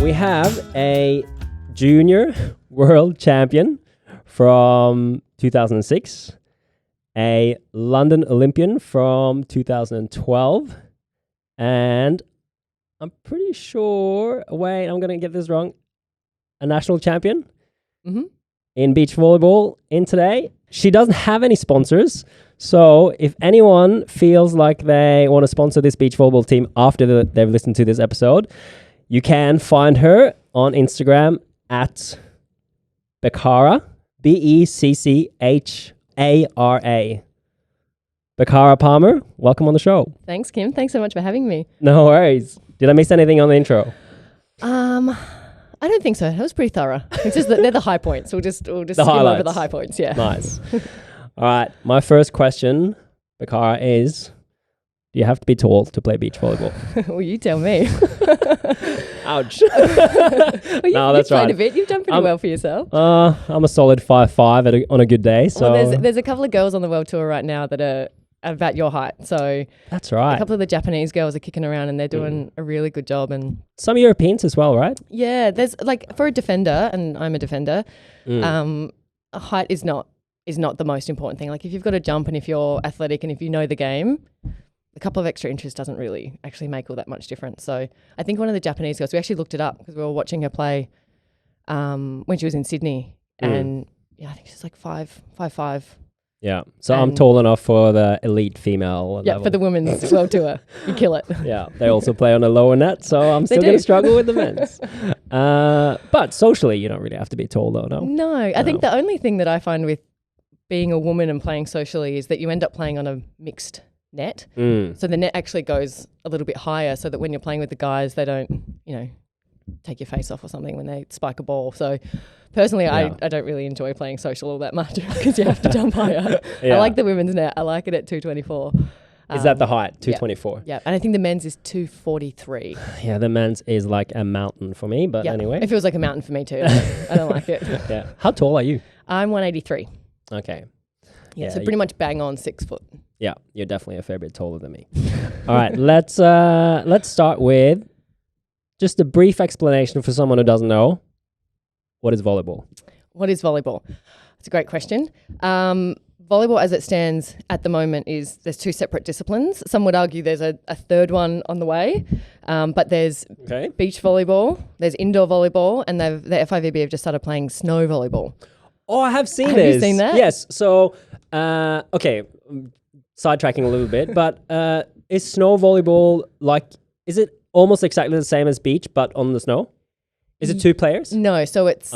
We have a junior world champion from 2006, a London Olympian from 2012, and I'm pretty sure, wait, I'm going to get this wrong, a national champion in beach volleyball in today. She doesn't have any sponsors, so if anyone feels like they want to sponsor this beach volleyball team after they've listened to this episode, you can find her on Instagram at Becchara, Becchara. Becchara Palmer, welcome on the show. Thanks, Kim. Thanks so much for having me. No worries. Did I miss anything on the intro? I don't think so. That was pretty thorough. It's just they're the high points. We'll just skim highlights. over the high points. Yeah. Nice. All right. My first question, Becchara, is: do you have to be tall to play beach volleyball? Well, you tell me. Ouch. Well, No, that's you've played right. a bit. You've done pretty well for yourself. I'm a solid 5'5" on a good day. So Well, there's a couple of girls on the world tour right now that are about your height. So that's right. a couple of the Japanese girls are kicking around and they're doing a really good job. And Some Europeans as well, right? yeah, there's like for a defender, and I'm a defender. Height is not the most important thing. Like if you've got to jump and if you're athletic and if you know the game, a couple of extra inches doesn't really actually make all that much difference. So I think one of the Japanese girls, we actually looked it up because we were watching her play when she was in Sydney, and yeah, I think she's like 5'5". Yeah. So I'm tall enough for the elite female Yeah, level. for the women's world tour, you kill it. Yeah, they also play on a lower net, so I'm still going to struggle with the men's. But socially, you don't really have to be tall, though, no? No, I think the only thing that I find with being a woman and playing socially is that you end up playing on a mixed net. So the net actually goes a little bit higher so that when you're playing with the guys, they don't, take your face off or something when they spike a ball. So personally, I don't really enjoy playing social all that much because you have to jump higher. Yeah. I like the women's net. I like it at 224. Is that the height, 224? Yeah, and I think the men's is 243. Yeah, the men's is like a mountain for me, but anyway. It feels like a mountain for me too. I don't like it. Yeah. How tall are you? I'm 183. Okay. Yeah, so pretty much bang on 6 foot. Yeah, you're definitely a fair bit taller than me. All right, let's start with just a brief explanation for someone who doesn't know. What is volleyball? What is volleyball? It's a great question. Volleyball as it stands at the moment there's two separate disciplines. Some would argue there's a third one on the way, but there's beach volleyball, there's indoor volleyball, and the FIVB have just started playing snow volleyball. Oh, I have seen Have this. you seen that? Yes. So, sidetracking a little bit, but is snow volleyball is it almost exactly the same as beach, but on the snow? Is it 2 players? No, so it's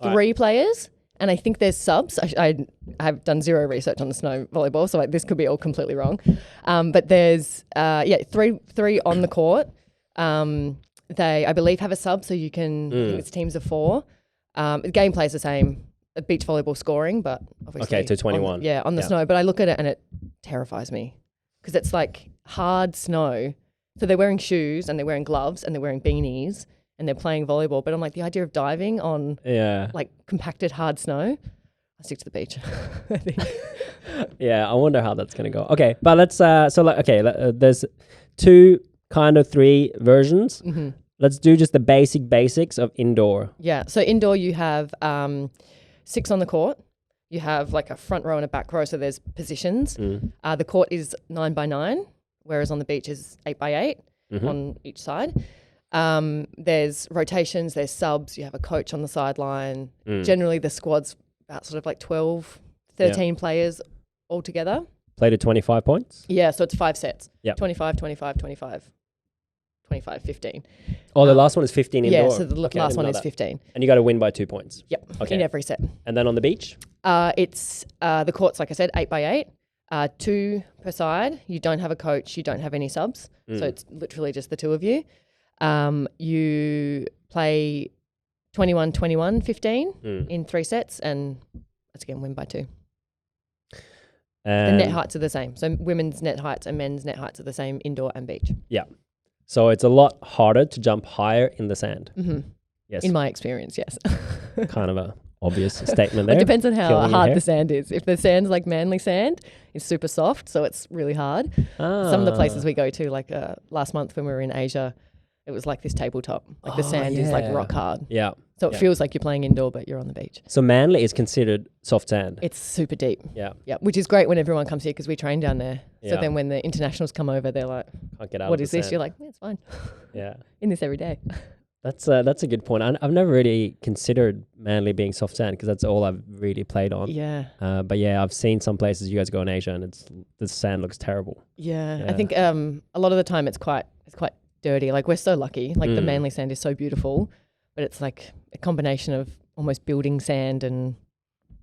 3 players, and I think there's subs. I have done zero research on the snow volleyball, so this could be all completely wrong. But there's three on the court. They, I believe, have a sub, so you can. I think it's teams of 4. The gameplay is the same. Beach volleyball scoring, but obviously 221. On the snow. But I look at it and it terrifies me because it's like hard snow. So they're wearing shoes and they're wearing gloves and they're wearing beanies and they're playing volleyball. But I'm like, the idea of diving on like compacted hard snow, I stick to the beach. I think. Yeah, I wonder how that's gonna go. Okay, but let's there's 2 kind of 3 versions. Let's do just the basics of indoor. Yeah, so indoor you have 6 on the court. You have like a front row and a back row, so there's positions. The court is 9x9, whereas on the beach is 8x8 on each side. There's rotations, there's subs, you have a coach on the sideline. Generally the squad's about sort of like 12, 13 players all together. Play to 25 points? Yeah, so it's 5 sets. Yeah. 25, 25, 25. 25, 15. Oh, the last one is 15 indoor. Yeah, so the last one is 15. And you got to win by 2 points. Yep, okay. in every set. And then on the beach? It's the court's, like I said, 8x8, 2 per side. You don't have a coach, you don't have any subs. So it's literally just the 2 of you. You play 21, 21, 15 in 3 sets, and let's again win by 2. The net heights are the same. So women's net heights and men's net heights are the same indoor and beach. Yeah. So it's a lot harder to jump higher in the sand. Yes. In my experience, yes. Kind of a obvious statement there. It depends on how Killing hard your the sand is. If the sand's like Manly sand, it's super soft, so it's really hard. Some of the places we go to, like last month when we were in Asia, it was like this tabletop. Like the sand is like rock hard. Yeah. So it feels like you're playing indoor, but you're on the beach. So Manly is considered soft sand. It's super deep. Yeah. Yeah, which is great when everyone comes here because we train down there. So Yeah. then when the internationals come over, they're like, Can't get out what of is the this? sand. You're like, yeah, it's fine. Yeah. In this every day. That's a good point. I've never really considered Manly being soft sand because that's all I've really played on. Yeah. But yeah, I've seen some places you guys go in Asia and the sand looks terrible. Yeah. I think a lot of the time it's quite dirty. Like we're so lucky. Like the Manly sand is so beautiful, but it's like a combination of almost building sand and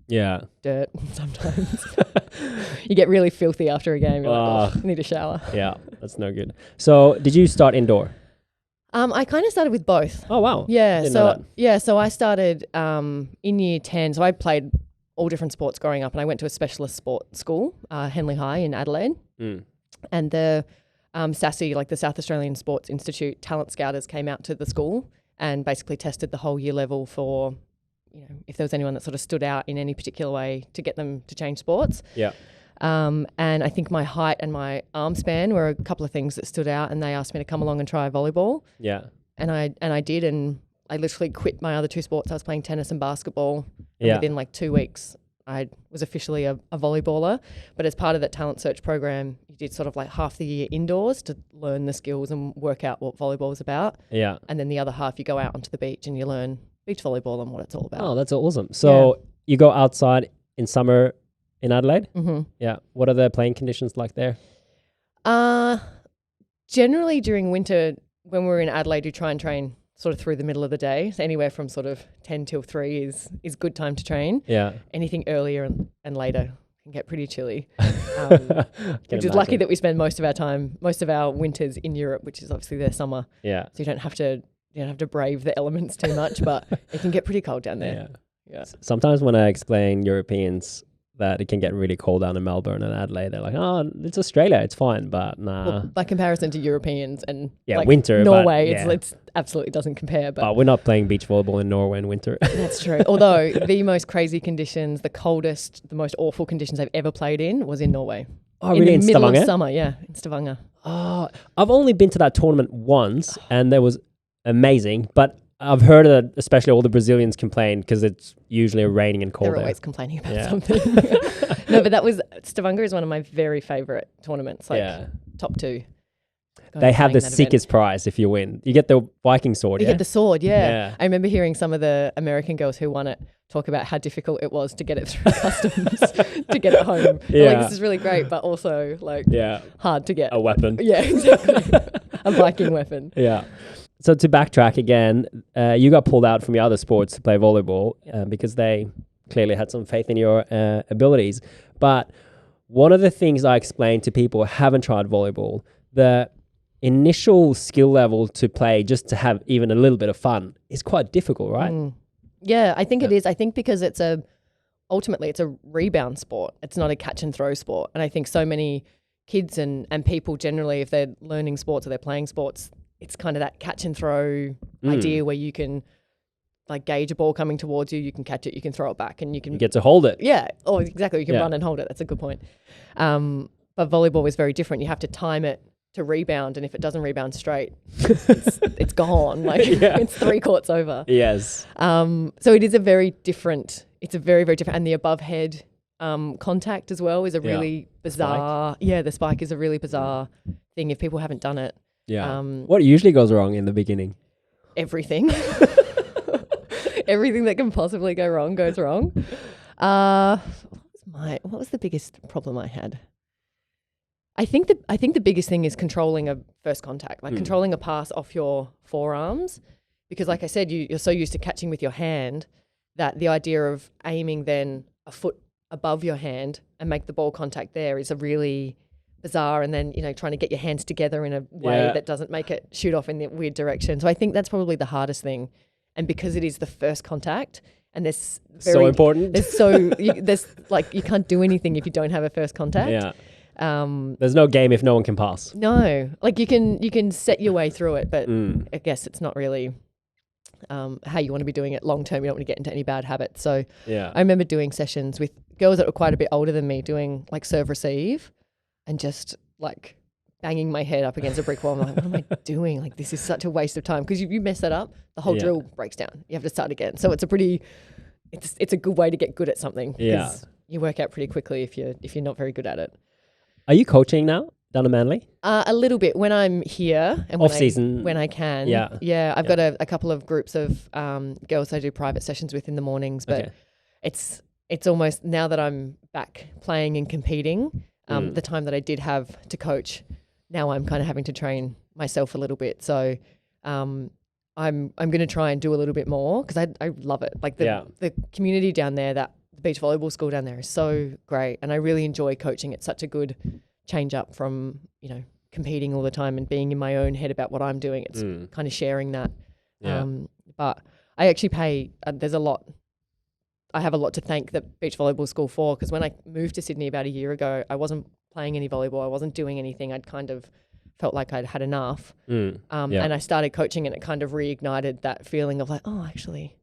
dirt sometimes. You get really filthy after a game. You're like, oh, I need a shower. Yeah, that's no good. So did you start indoor? I kind of started with both. Oh, wow. Yeah. Didn't know that. So I started in year 10. So I played all different sports growing up, and I went to a specialist sport school, Henley High in Adelaide. And the SASI, like the South Australian Sports Institute talent scouters came out to the school and basically tested the whole year level for, if there was anyone that sort of stood out in any particular way to get them to change sports. Yeah. And I think my height and my arm span were a couple of things that stood out, and they asked me to come along and try volleyball. Yeah. And I did, and I literally quit my other two sports. I was playing tennis and basketball. And within like 2 weeks, I was officially a volleyballer. But as part of that talent search program, you did sort of like half the year indoors to learn the skills and work out what volleyball was about. Yeah. And then the other half, you go out onto the beach and you learn beach volleyball and what it's all about. Oh, that's awesome. So you go outside in summer in Adelaide? Mm-hmm. Yeah. What are the playing conditions like there? Generally during winter, when we're in Adelaide, you try and train sort of through the middle of the day. So anywhere from sort of 10 till 3 is good time to train. Yeah. Anything earlier and later can get pretty chilly. Which is lucky that we spend most of our winters in Europe, which is obviously their summer. Yeah. So you don't have to brave the elements too much, but it can get pretty cold down there. Yeah. Sometimes when I explain Europeans that it can get really cold down in Melbourne and Adelaide, they're like, oh, it's Australia, it's fine, but nah. Well, by comparison to Europeans and like winter, Norway, but, it's absolutely doesn't compare. But we're not playing beach volleyball in Norway in winter. That's true. Although the most crazy conditions, the coldest, the most awful conditions I've ever played in was in Norway. Oh, really? In the middle Stavanger? of summer, yeah, in Stavanger. Oh, I've only been to that tournament once, and that was amazing, but I've heard that especially all the Brazilians complain because it's usually raining and cold They're there. always complaining about something. No, but Stavanger is one of my very favourite tournaments, top two. They have the sickest prize if you win. You get the Viking sword, You yeah? get the sword, yeah. I remember hearing some of the American girls who won it talk about how difficult it was to get it through customs to get it home. Like, this is really great, but also hard to get. A weapon. Yeah, exactly. A Viking weapon. Yeah. So to backtrack again, you got pulled out from your other sports to play volleyball because they clearly had some faith in your abilities. But one of the things I explain to people who haven't tried volleyball, the initial skill level to play just to have even a little bit of fun is quite difficult, right? Yeah, I think it is. I think because ultimately it's a rebound sport. It's not a catch and throw sport. And I think so many kids and people generally, if they're learning sports or they're playing sports, it's kind of that catch and throw idea where you can like gauge a ball coming towards you, you can catch it, you can throw it back, and you get to hold it. Yeah. Oh, exactly. You can run and hold it. That's a good point. But volleyball is very different. You have to time it to rebound, and if it doesn't rebound straight, it's gone. Like it's 3 courts over. Yes. So it is a very different. It's a very, very different, and the above head contact as well is a really bizarre. The spike is a really bizarre thing if people haven't done it. Yeah. What usually goes wrong in the beginning? Everything. Everything that can possibly go wrong goes wrong. What was the biggest problem I had? I think the biggest thing is controlling a first contact, like controlling a pass off your forearms, because like I said, you're so used to catching with your hand that the idea of aiming then a foot above your hand and make the ball contact there is a really bizarre, and then trying to get your hands together in a way that doesn't make it shoot off in the weird direction. So I think that's probably the hardest thing, and because it is the first contact, and there's so important. There's you can't do anything if you don't have a first contact. Yeah. There's no game if no one can pass. No, like you can set your way through it, but I guess it's not really how you want to be doing it long term. You don't want to get into any bad habits. So I remember doing sessions with girls that were quite a bit older than me, doing like serve receive, and just like banging my head up against a brick wall. I'm like, what am I doing? Like, this is such a waste of time. Because if you mess that up, the whole drill breaks down. You have to start again. So it's a good way to get good at something. Yeah. You work out pretty quickly if you're not very good at it. Are you coaching now down in Manly? A little bit when I'm here and Off season when I can. Yeah. I've got a couple of groups of girls I do private sessions with in the mornings, but it's almost now that I'm back playing and competing, the time that I did have to coach, now I'm kind of having to train myself a little bit. So I'm going to try and do a little bit more because I love it. Like the community down there, that the beach volleyball school down there is so great, and I really enjoy coaching. It's such a good change up from, competing all the time and being in my own head about what I'm doing. It's kind of sharing that. But I actually I have a lot to thank the beach volleyball school for, because when I moved to Sydney about a year ago, I wasn't playing any volleyball. I wasn't doing anything. I'd kind of felt like I'd had enough. And I started coaching, and it kind of reignited that feeling of like, oh, actually,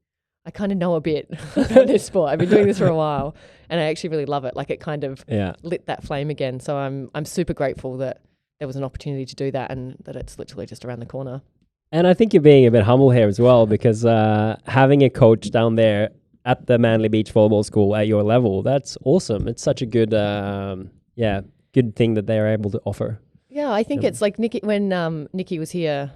I kind of know a bit about this sport. I've been doing this for a while, and I actually really love it. Like, it kind of lit that flame again. So I'm super grateful that there was an opportunity to do that, and that it's literally just around the corner. And I think you're being a bit humble here as well, because having a coach down there at the Manly Beach Volleyball School at your level, that's awesome. It's such a good, good thing that they're able to offer. Yeah, I think it's like Nikki, when Nikki was here,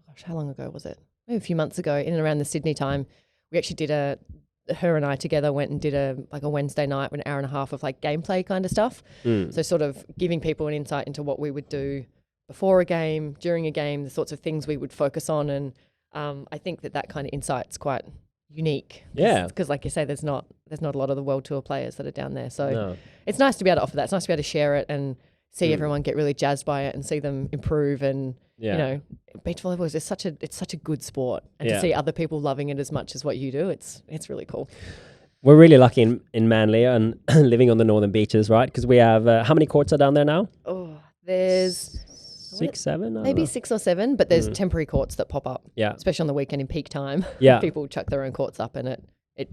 gosh, how long ago was it? Maybe a few months ago, in and around the Sydney time, we actually did her and I together went and did a Wednesday night, an hour and a half of like gameplay kind of stuff. So sort of giving people an insight into what we would do before a game, during a game, the sorts of things we would focus on. And I think that kind of insight's quite unique. Yeah. Because like you say, there's not a lot of the World Tour players that are down there. So it's nice to be able to offer that. It's nice to be able to share it and see everyone get really jazzed by it and see them improve. And, beach volleyball is just such a good sport. And to see other people loving it as much as what you do, it's really cool. We're really lucky in Manly and living on the northern beaches, right? Because we have, how many courts are down there now? Oh, there's 6, 7? Maybe 6 or 7, but there's temporary courts that pop up. Yeah. Especially on the weekend in peak time. Yeah. People chuck their own courts up, and it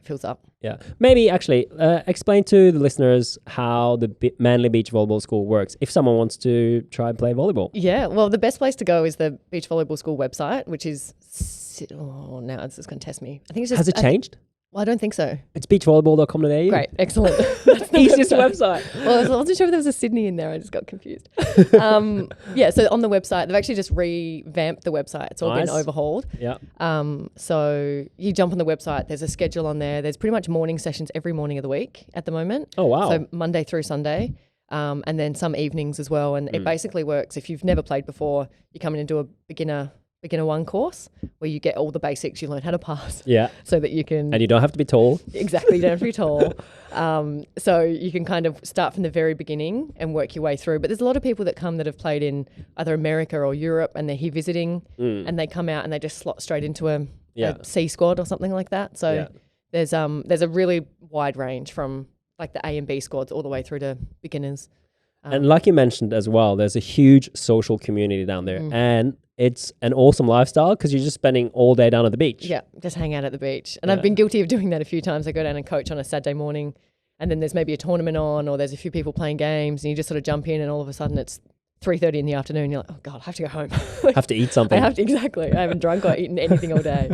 fills up. Yeah. Maybe actually explain to the listeners how the Manly Beach Volleyball School works if someone wants to try and play volleyball. Yeah. Well, the best place to go is the Beach Volleyball School website, which is, now it's just going to test me. I think it's just. Has it changed? Well, I don't think so. It's beachvolleyball.com.au. Great. Excellent. That's the easiest website. Well, I wasn't sure if there was a Sydney in there. I just got confused. So on the website, they've actually just revamped the website. It's all been overhauled. Yeah. So you jump on the website. There's a schedule on there. There's pretty much morning sessions every morning of the week at the moment. Oh, wow. So Monday through Sunday. And then some evenings as well. And it basically works. If you've never played before, you come in and do a beginner 1 course where you get all the basics. You learn how to pass. Yeah. So that you can. And you don't have to be tall. Exactly. You don't have to be tall. So you can kind of start from the very beginning and work your way through. But there's a lot of people that come that have played in either America or Europe, and they're here visiting, and they come out and they just slot straight into a C squad or something like that. So there's a really wide range from like the A and B squads all the way through to beginners. And like you mentioned as well, there's a huge social community down there, and it's an awesome lifestyle because you're just spending all day down at the beach. Yeah, just hang out at the beach. And I've been guilty of doing that a few times. I go down and coach on a Saturday morning, and then there's maybe a tournament on, or there's a few people playing games, and you just sort of jump in, and all of a sudden it's 3:30 in the afternoon. You're like, oh God, I have to go home. Have to eat something. Exactly. I haven't drunk or eaten anything all day.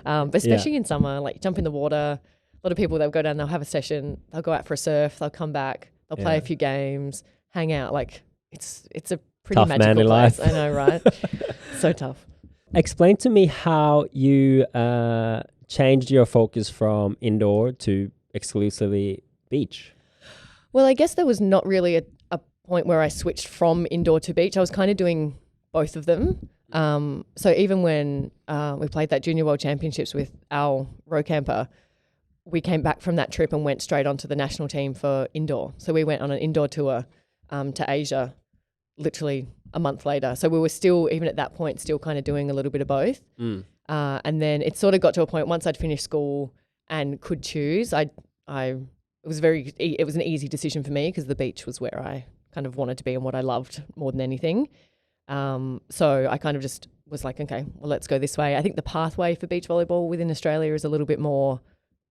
But especially in summer, like jump in the water. A lot of people, they'll go down, they'll have a session, they'll go out for a surf, they'll come back, they'll play a few games, hang out. Like it's a pretty tough magical Manly place. life. I know, right? So tough. Explain to me how you changed your focus from indoor to exclusively beach. Well, I guess there was not really a point where I switched from indoor to beach. I was kind of doing both of them. So even when we played that Junior World Championships with our row camper, we came back from that trip and went straight onto the national team for indoor. So we went on an indoor tour to Asia literally a month later. So we were still, even at that point, still kind of doing a little bit of both. And then it sort of got to a point once I'd finished school and could choose, it was an easy decision for me because the beach was where I kind of wanted to be and what I loved more than anything. So I kind of just was like, okay, well, let's go this way. I think the pathway for beach volleyball within Australia is a little bit more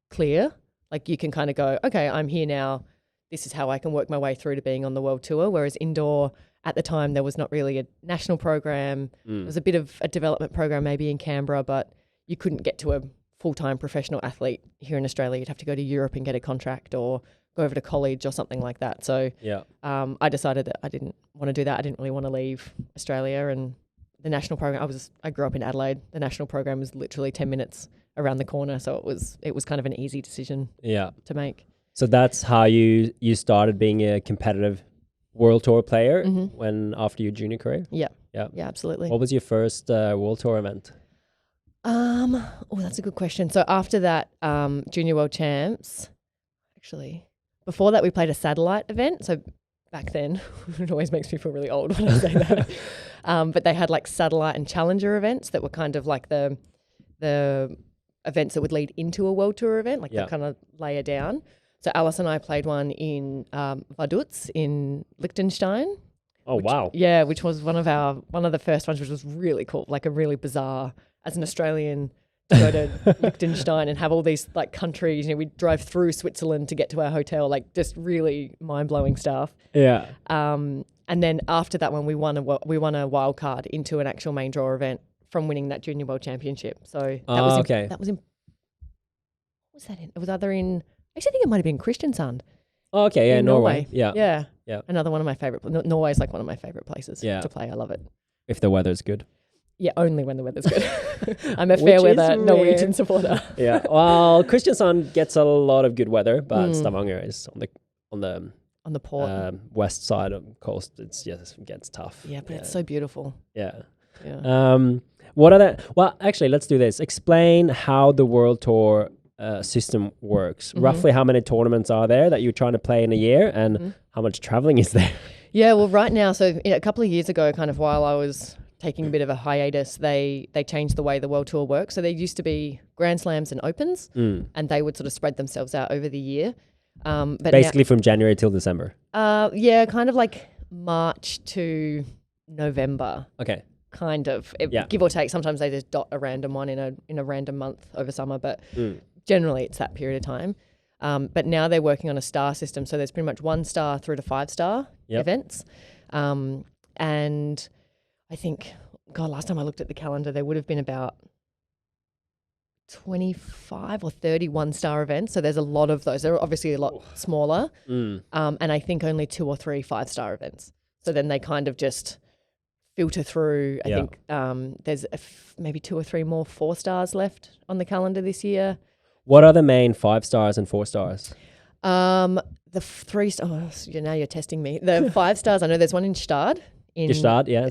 clear. Like you can kind of go, okay, I'm here now. This is how I can work my way through to being on the world tour. Whereas indoor, at the time there was not really a national program. There was a bit of a development program maybe in Canberra, but you couldn't get to a full-time professional athlete here in Australia. You'd have to go to Europe and get a contract or go over to college or something like that. So I decided that I didn't want to do that. I didn't really want to leave Australia, and the national program, I grew up in Adelaide. The national program was literally 10 minutes around the corner. So it was kind of an easy decision to make. So that's how you started being a competitive World Tour player after your junior career? Yeah, absolutely. What was your first World Tour event? That's a good question. So after that, Junior World Champs, actually, before that we played a satellite event. So back then, it always makes me feel really old when I say that. But they had like satellite and challenger events that were kind of like the events that would lead into a World Tour event, like that kind of layer down. So Alice and I played one in Vaduz in Liechtenstein. Oh, wow. Yeah, which was one of the first ones, which was really cool, like a really bizarre, as an Australian, to go to Liechtenstein and have all these like countries. We drove through Switzerland to get to our hotel, like just really mind-blowing stuff. Yeah. And then after that one, we won a wild card into an actual main draw event from winning that Junior World Championship. So that was okay. What was that in? It was either in. Actually, I think it might have been Kristiansand. Oh, okay, yeah, Norway. Yeah. Another one of my favorite. Norway is like one of my favorite places to play. I love it. If the weather's good. Yeah, only when the weather's good. I'm a fair weather Norwegian supporter. Yeah. Well, Kristiansand gets a lot of good weather, but Stavanger is on the port west side of the coast. It gets tough. Yeah, but it's so beautiful. Yeah. What are the? Well, actually, let's do this. Explain how the World Tour system works. Roughly how many tournaments are there that you're trying to play in a year, and how much traveling is there? Yeah, well, right now, so a couple of years ago, kind of while I was taking a bit of a hiatus, they changed the way the World Tour works. So there used to be Grand Slams and Opens, and they would sort of spread themselves out over the year. But basically from January till December? Yeah, kind of like March to November. Okay. Kind of, give or take. Sometimes they just dot a random one in a random month over summer, but generally it's that period of time. But now they're working on a star system, so there's pretty much 1 star through to 5-star events. And I think, last time I looked at the calendar, there would have been about 25 or 30 1-star events. So there's a lot of those. They're obviously a lot smaller. And I think only 2 or 3 5-star events. So then they kind of just filter through. I think there's maybe 2 or 3 more 4 stars left on the calendar this year. What are the main 5 stars and 4 stars? The 3 stars, now you're testing me. The 5 stars, I know there's one in Gstaad.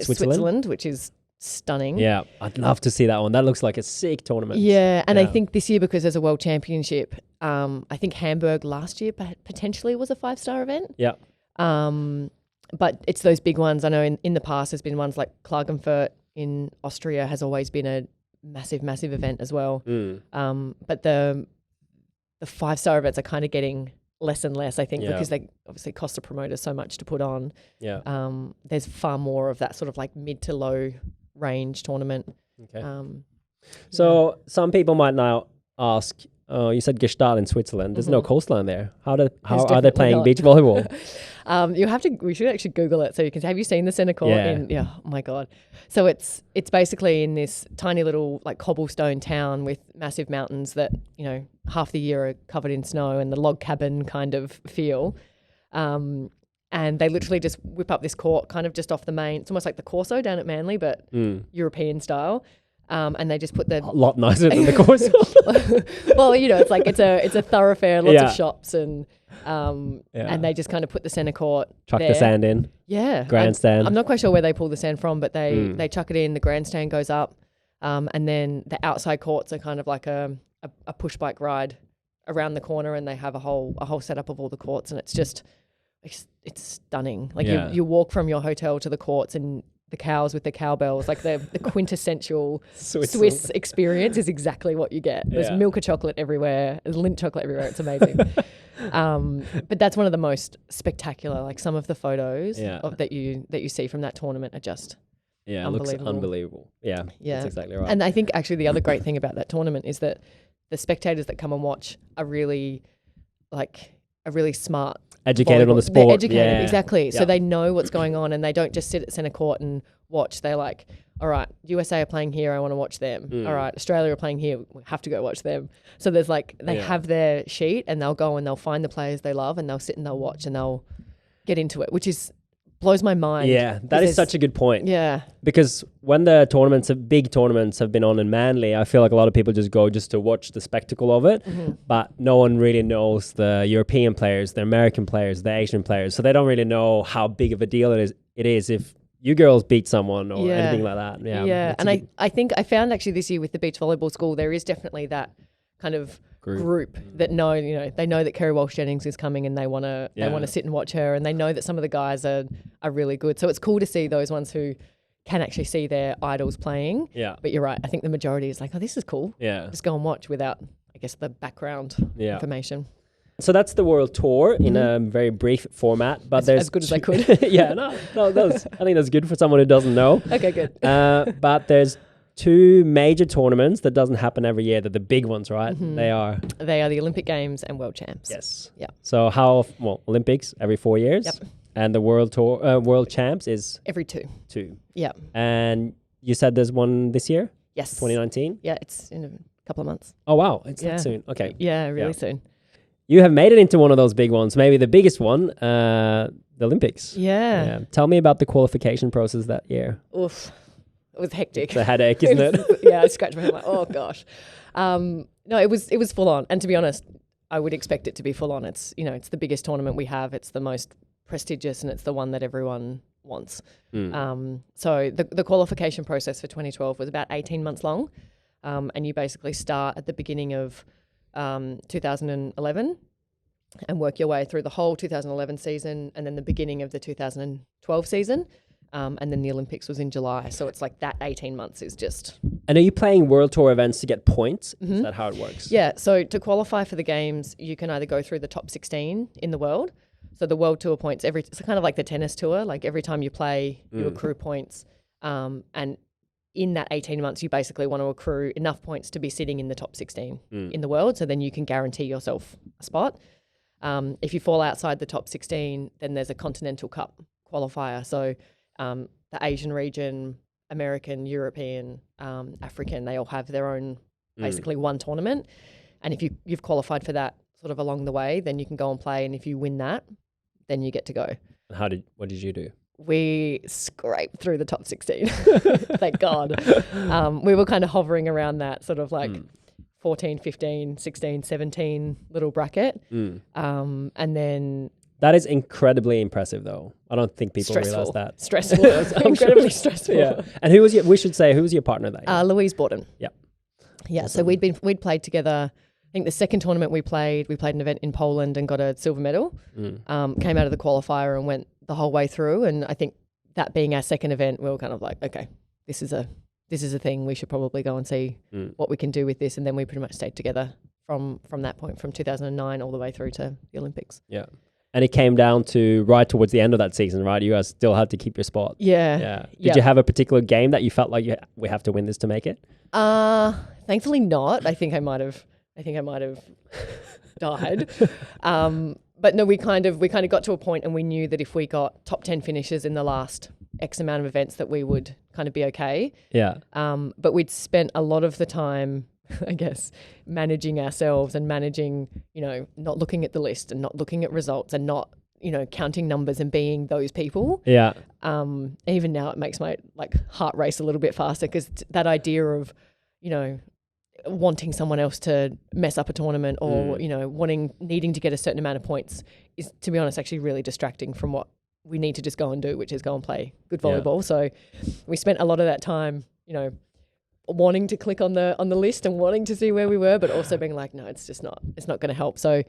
Switzerland, which is stunning. Yeah, I'd love to see that one. That looks like a sick tournament. Yeah, and I think this year, because there's a World Championship, I think Hamburg last year potentially was a 5-star event. Yeah. But it's those big ones. I know in the past there's been ones like Klagenfurt in Austria has always been a massive, massive event as well. But the 5-star events are kind of getting less and less, I think, because they obviously cost the promoters so much to put on. Yeah. There's far more of that sort of like mid to low range tournament. Okay. So some people might now ask, you said Gstaad in Switzerland. There's no coastline there. How are they playing beach volleyball? We should actually Google it so you can. Have you seen the centre court? Oh my God. So it's basically in this tiny little like cobblestone town with massive mountains that, half the year are covered in snow and the log cabin kind of feel. And they literally just whip up this court kind of just off the main. It's almost like the Corso down at Manly, but European style. And they just put a lot nicer than the Corso. Well, it's like it's a thoroughfare, lots of shops and they just kind of put the centre court chuck there. the sand in. Yeah. Grandstand. I'm not quite sure where they pull the sand from, but they chuck it in, the grandstand goes up, and then the outside courts are kind of like a push bike ride around the corner, and they have a whole setup of all the courts, and it's stunning. Like you walk from your hotel to the courts, and the cows with the cowbells, like the quintessential Swiss experience is exactly what you get. There's Milka chocolate everywhere. There's Lindt chocolate everywhere. It's amazing. But that's one of the most spectacular, like some of the photos that you see from that tournament are just it looks unbelievable. Yeah, that's exactly right. And I think actually the other great thing about that tournament is that the spectators that come and watch are really really smart. Educated on the They're sport. educated, exactly. Yeah. So they know what's going on and they don't just sit at centre court and watch. They're like, all right, USA are playing here, I want to watch them. All right, Australia are playing here, we have to go watch them. So there's like, they have their sheet and they'll go and they'll find the players they love and they'll sit and they'll watch and they'll get into it, which is blows my mind. Yeah, that is such a good point. Yeah. Because when the big tournaments have been on in Manly, I feel like a lot of people just go just to watch the spectacle of it, but no one really knows the European players, the American players, the Asian players. So they don't really know how big of a deal it is if you girls beat someone or anything like that. Yeah. And I think I found actually this year with the beach volleyball school, there is definitely that kind of group that know, they know that Kerry Walsh Jennings is coming and they want to sit and watch her, and they know that some of the guys are really good. So it's cool to see those ones who can actually see their idols playing. Yeah. But you're right. I think the majority is like, oh, this is cool. Yeah. Just go and watch without, I guess, the background information. So that's the World Tour in a very brief format, but there's as good as I could. I think that's good for someone who doesn't know. Okay, good. But there's 2 major tournaments that doesn't happen every year. They're the big ones, right? They are the Olympic Games and World Champs. Yes. Yeah. So Olympics every 4 years. Yep. And the World Tour, World Champs is every 2. 2. Yeah. And you said there's one this year? Yes. 2019? Yeah, it's in a couple of months. Oh wow, it's that soon. Okay. Yeah, really soon. You have made it into one of those big ones, maybe the biggest one, the Olympics. Yeah. Tell me about the qualification process that year. Oof. It was hectic. It's a headache, isn't it? Yeah, I scratched my head like, oh gosh. No, it was full on. And to be honest, I would expect it to be full on. It's, it's the biggest tournament we have. It's the most prestigious and it's the one that everyone wants. So the qualification process for 2012 was about 18 months long. And you basically start at the beginning of 2011 and work your way through the whole 2011 season and then the beginning of the 2012 season. And then the Olympics was in July. So it's like that 18 months is just... And are you playing World Tour events to get points? Is that how it works? Yeah. So to qualify for the games, you can either go through the top 16 in the world. So the World Tour points, it's kind of like the tennis tour. Like every time you play, you accrue points. And in that 18 months, you basically want to accrue enough points to be sitting in the top 16 in the world. So then you can guarantee yourself a spot. If you fall outside the top 16, then there's a Continental Cup qualifier. So the Asian region, American, European, African, they all have their own, basically one tournament. And if you've qualified for that sort of along the way, then you can go and play. And if you win that, then you get to go. What did you do? We scraped through the top 16. Thank God. We were kind of hovering around that sort of like 14, 15, 16, 17 little bracket. And then... That is incredibly impressive, though. I don't think people realize that. Stressful. Incredibly stressful. Yeah. And who was your partner that year? Louise Borden. Yeah. Yeah. Awesome. So we'd played together. I think the second tournament we played an event in Poland and got a silver medal. Came out of the qualifier and went the whole way through. And I think that being our second event, we were kind of like, okay, this is a thing. We should probably go and see what we can do with this. And then we pretty much stayed together from that point, from 2009 all the way through to the Olympics. Yeah. And it came down to right towards the end of that season, right? You guys still had to keep your spot. Yeah. Did you have a particular game that you felt like we have to win this to make it? Thankfully not. I think I might have died. But no, we kind of got to a point and we knew that if we got top 10 finishes in the last X amount of events that we would kind of be okay. Yeah. But we'd spent a lot of the time, I guess, managing ourselves and managing, not looking at the list and not looking at results and not, counting numbers and being those people. Yeah. Even now it makes my heart race a little bit faster because that idea of, wanting someone else to mess up a tournament or, needing to get a certain amount of points is, to be honest, actually really distracting from what we need to just go and do, which is go and play good volleyball. Yeah. So we spent a lot of that time, wanting to click on the list and wanting to see where we were, but also being like, no, it's not going to help. So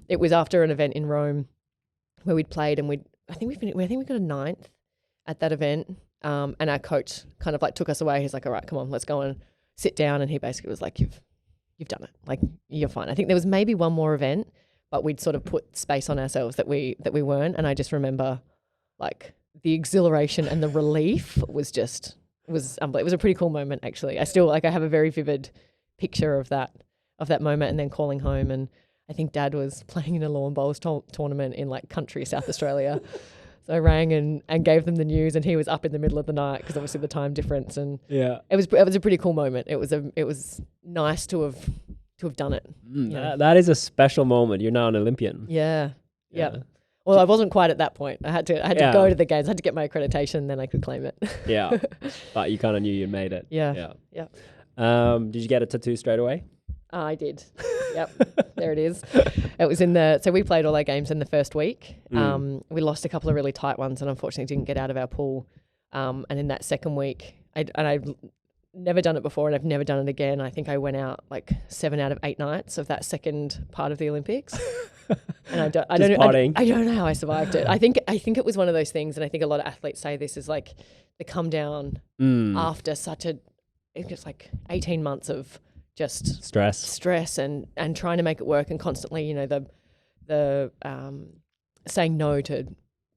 it was after an event in Rome where we'd played and I think we got a 9th at that event. And our coach kind of took us away. He's like, all right, come on, let's go and sit down. And he basically was like, you've done it. Like, you're fine. I think there was maybe one more event, but we'd sort of put space on ourselves that we weren't. And I just remember the exhilaration and the relief was unbelievable. It was a pretty cool moment, actually. I still I have a very vivid picture of that moment and then calling home. And I think Dad was playing in a lawn bowls tournament in like country South Australia. So I rang and gave them the news, and he was up in the middle of the night because obviously the time difference. And it was a pretty cool moment. It was nice to have done it. That is a special moment. You're now an Olympian. Yeah. Well, I wasn't quite at that point. I had to go to the games. I had to get my accreditation, then I could claim it. Yeah, but you kind of knew you made it. Yeah. Did you get a tattoo straight away? I did. Yep, there it is. It was so we played all our games in the first week. We lost a couple of really tight ones and unfortunately didn't get out of our pool. And in that second week, I've never done it before and I've never done it again. I think I went out like 7 out of 8 nights of that second part of the Olympics. And I don't know how I survived it. I think it was one of those things, and I think a lot of athletes say this is like the come down after it's like 18 months of just stress and trying to make it work, and constantly, you know, the saying no to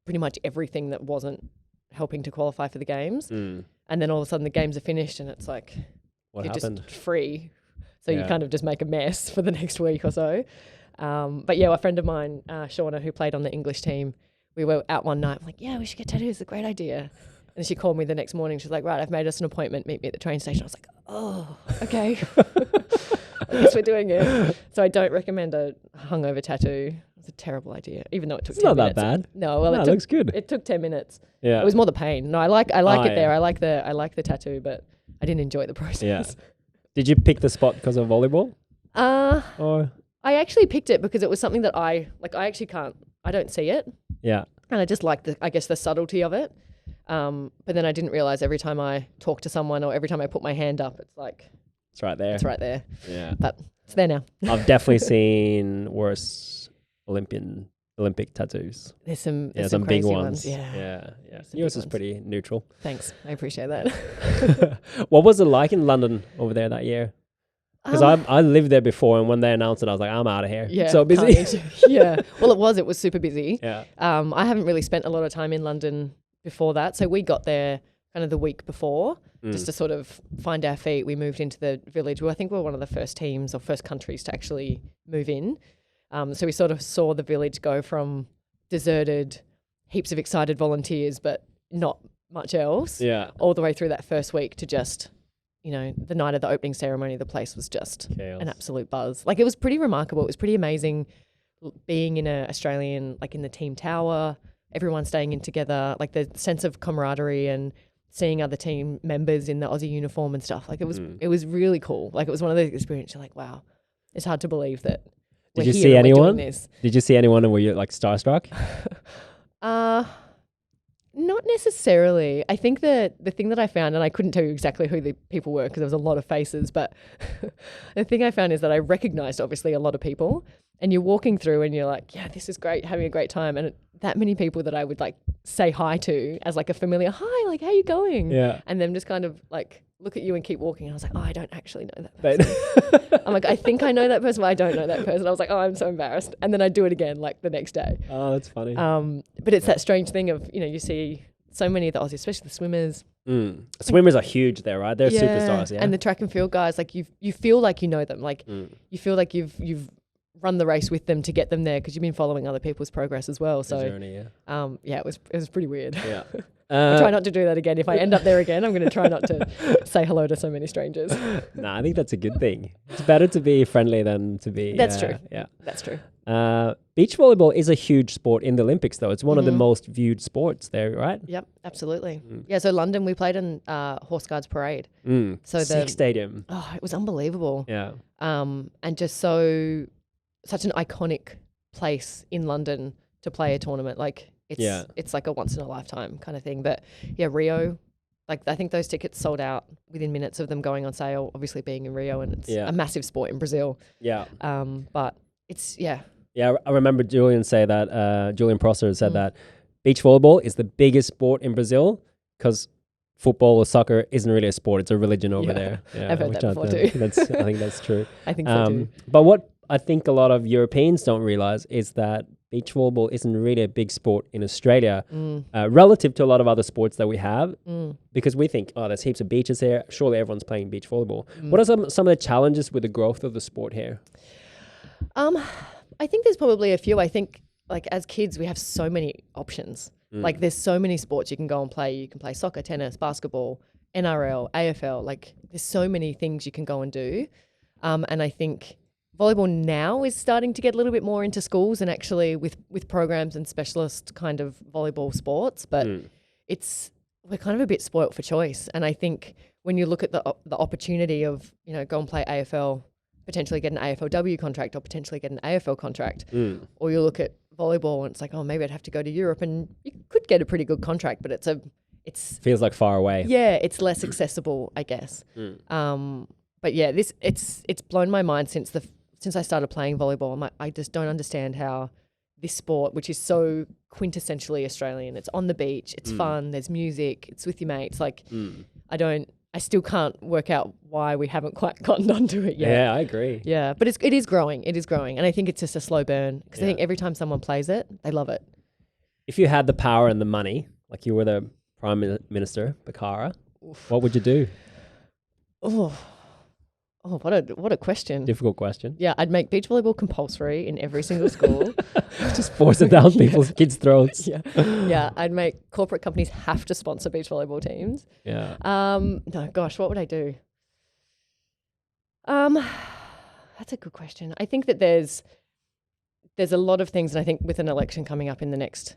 pretty much everything that wasn't helping to qualify for the games. And then all of a sudden the games are finished and it's like what you're happened? Just free. So you kind of just make a mess for the next week or so. But yeah, a friend of mine, Shauna, who played on the English team, we were out one night. I'm like, yeah, we should get tattoos. It's a great idea. And she called me the next morning. She's like, right, I've made us an appointment. Meet me at the train station. I was like, oh, okay. I guess we're doing it. So I don't recommend a hungover tattoo. It's a terrible idea, even though it took 10 minutes. It's not that bad. No, well, it looks good. It took 10 minutes. Yeah. It was more the pain. No, I like it there. I like the tattoo, but I didn't enjoy the process. Yeah. Did you pick the spot because of volleyball? Or I actually picked it because it was something that I don't see it. Yeah. And I just like the subtlety of it. But then I didn't realize every time I talk to someone or every time I put my hand up, it's like, it's right there. It's right there. Yeah. But it's there now. I've definitely seen worse Olympic tattoos. There's some big crazy ones. Yeah. Yours is pretty neutral. Thanks. I appreciate that. What was it like in London over there that year? Because I lived there before, and when they announced it, I was like, I'm out of here. Yeah, so busy. Yeah. Well, it was super busy. Yeah. I haven't really spent a lot of time in London before that. So we got there kind of the week before just to sort of find our feet. We moved into the village. Well, I think we were one of the first teams or first countries to actually move in. So we sort of saw the village go from deserted, heaps of excited volunteers, but not much else. Yeah. All the way through that first week to just, you know, the night of the opening ceremony, the place was just chaos. An absolute buzz. Like, it was pretty remarkable. It was pretty amazing being in a Australian, like in the team tower, everyone staying in together, like the sense of camaraderie and seeing other team members in the Aussie uniform and stuff. Like, it was really cool. Like, it was one of those experiences you're like, wow, it's hard to believe that Did you see anyone? Did you see anyone and were you like starstruck? Not necessarily. I think that the thing that I found, and I couldn't tell you exactly who the people were because there was a lot of faces, but the thing I found is that I recognized obviously a lot of people, and you're walking through and you're like, yeah, this is great, having a great time. And that many people that I would like say hi to as like a familiar, hi, like, how you going? Yeah. And then just kind of like look at you and keep walking. And I was like, oh, I don't actually know that person. I'm like, I think I know that person, but I don't know that person. I was like, oh, I'm so embarrassed. And then I do it again like the next day. Oh, that's funny. But it's that strange thing of, you know, you see so many of the Aussies, especially the swimmers. Swimmers are huge there, right? They're superstars, yeah. And the track and field guys, like you feel like you know them. Like you feel like you've run the race with them to get them there because you've been following other people's progress as well. So, journey, yeah. It was pretty weird. Yeah. I try not to do that again. If I end up there again, I'm going to try not to say hello to so many strangers. Nah, I think that's a good thing. It's better to be friendly than to be... That's true. Yeah. That's true. Beach volleyball is a huge sport in the Olympics, though. It's one of the most viewed sports there, right? Yep, absolutely. Yeah, so London, we played in Horse Guards Parade. So sick stadium. Oh, it was unbelievable. Yeah. And just such an iconic place in London to play a tournament. Like, it's like a once in a lifetime kind of thing. But yeah, Rio, like I think those tickets sold out within minutes of them going on sale, obviously being in Rio, and it's a massive sport in Brazil. Yeah. But it's, Yeah, I remember Julian Prosser said that beach volleyball is the biggest sport in Brazil because football or soccer isn't really a sport. It's a religion over there. Yeah, I've heard that before too. I think that's true. I think so too. But what I think a lot of Europeans don't realize is that beach volleyball isn't really a big sport in Australia relative to a lot of other sports that we have because we think, oh, there's heaps of beaches here. Surely everyone's playing beach volleyball. What are some of the challenges with the growth of the sport here? I think there's probably a few. I think like as kids, we have so many options. Like there's so many sports you can go and play. You can play soccer, tennis, basketball, NRL, AFL. Like there's so many things you can go and do. And I think volleyball now is starting to get a little bit more into schools and actually with programs and specialist kind of volleyball sports. But we're kind of a bit spoilt for choice. And I think when you look at the opportunity of, you know, go and play AFL, potentially get an AFLW contract or potentially get an AFL contract, or you look at volleyball and it's like, oh, maybe I'd have to go to Europe, and you could get a pretty good contract, but it's feels like far away. Yeah, it's less accessible, I guess. But yeah, it's blown my mind since I started playing volleyball. I'm like, I just don't understand how this sport, which is so quintessentially Australian, it's on the beach, it's fun, there's music, it's with your mates. Like, I still can't work out why we haven't quite gotten onto it yet. Yeah, I agree. Yeah, but it is growing. It is growing. And I think it's just a slow burn because I think every time someone plays it, they love it. If you had the power and the money, like you were the Prime Minister, Becchara, what would you do? Oh, what a question. Difficult question. Yeah, I'd make beach volleyball compulsory in every single school. Just force it down people's kids' throats. Yeah, I'd make corporate companies have to sponsor beach volleyball teams. Yeah. No, gosh, what would I do? That's a good question. I think that there's a lot of things, and I think with an election coming up in the next,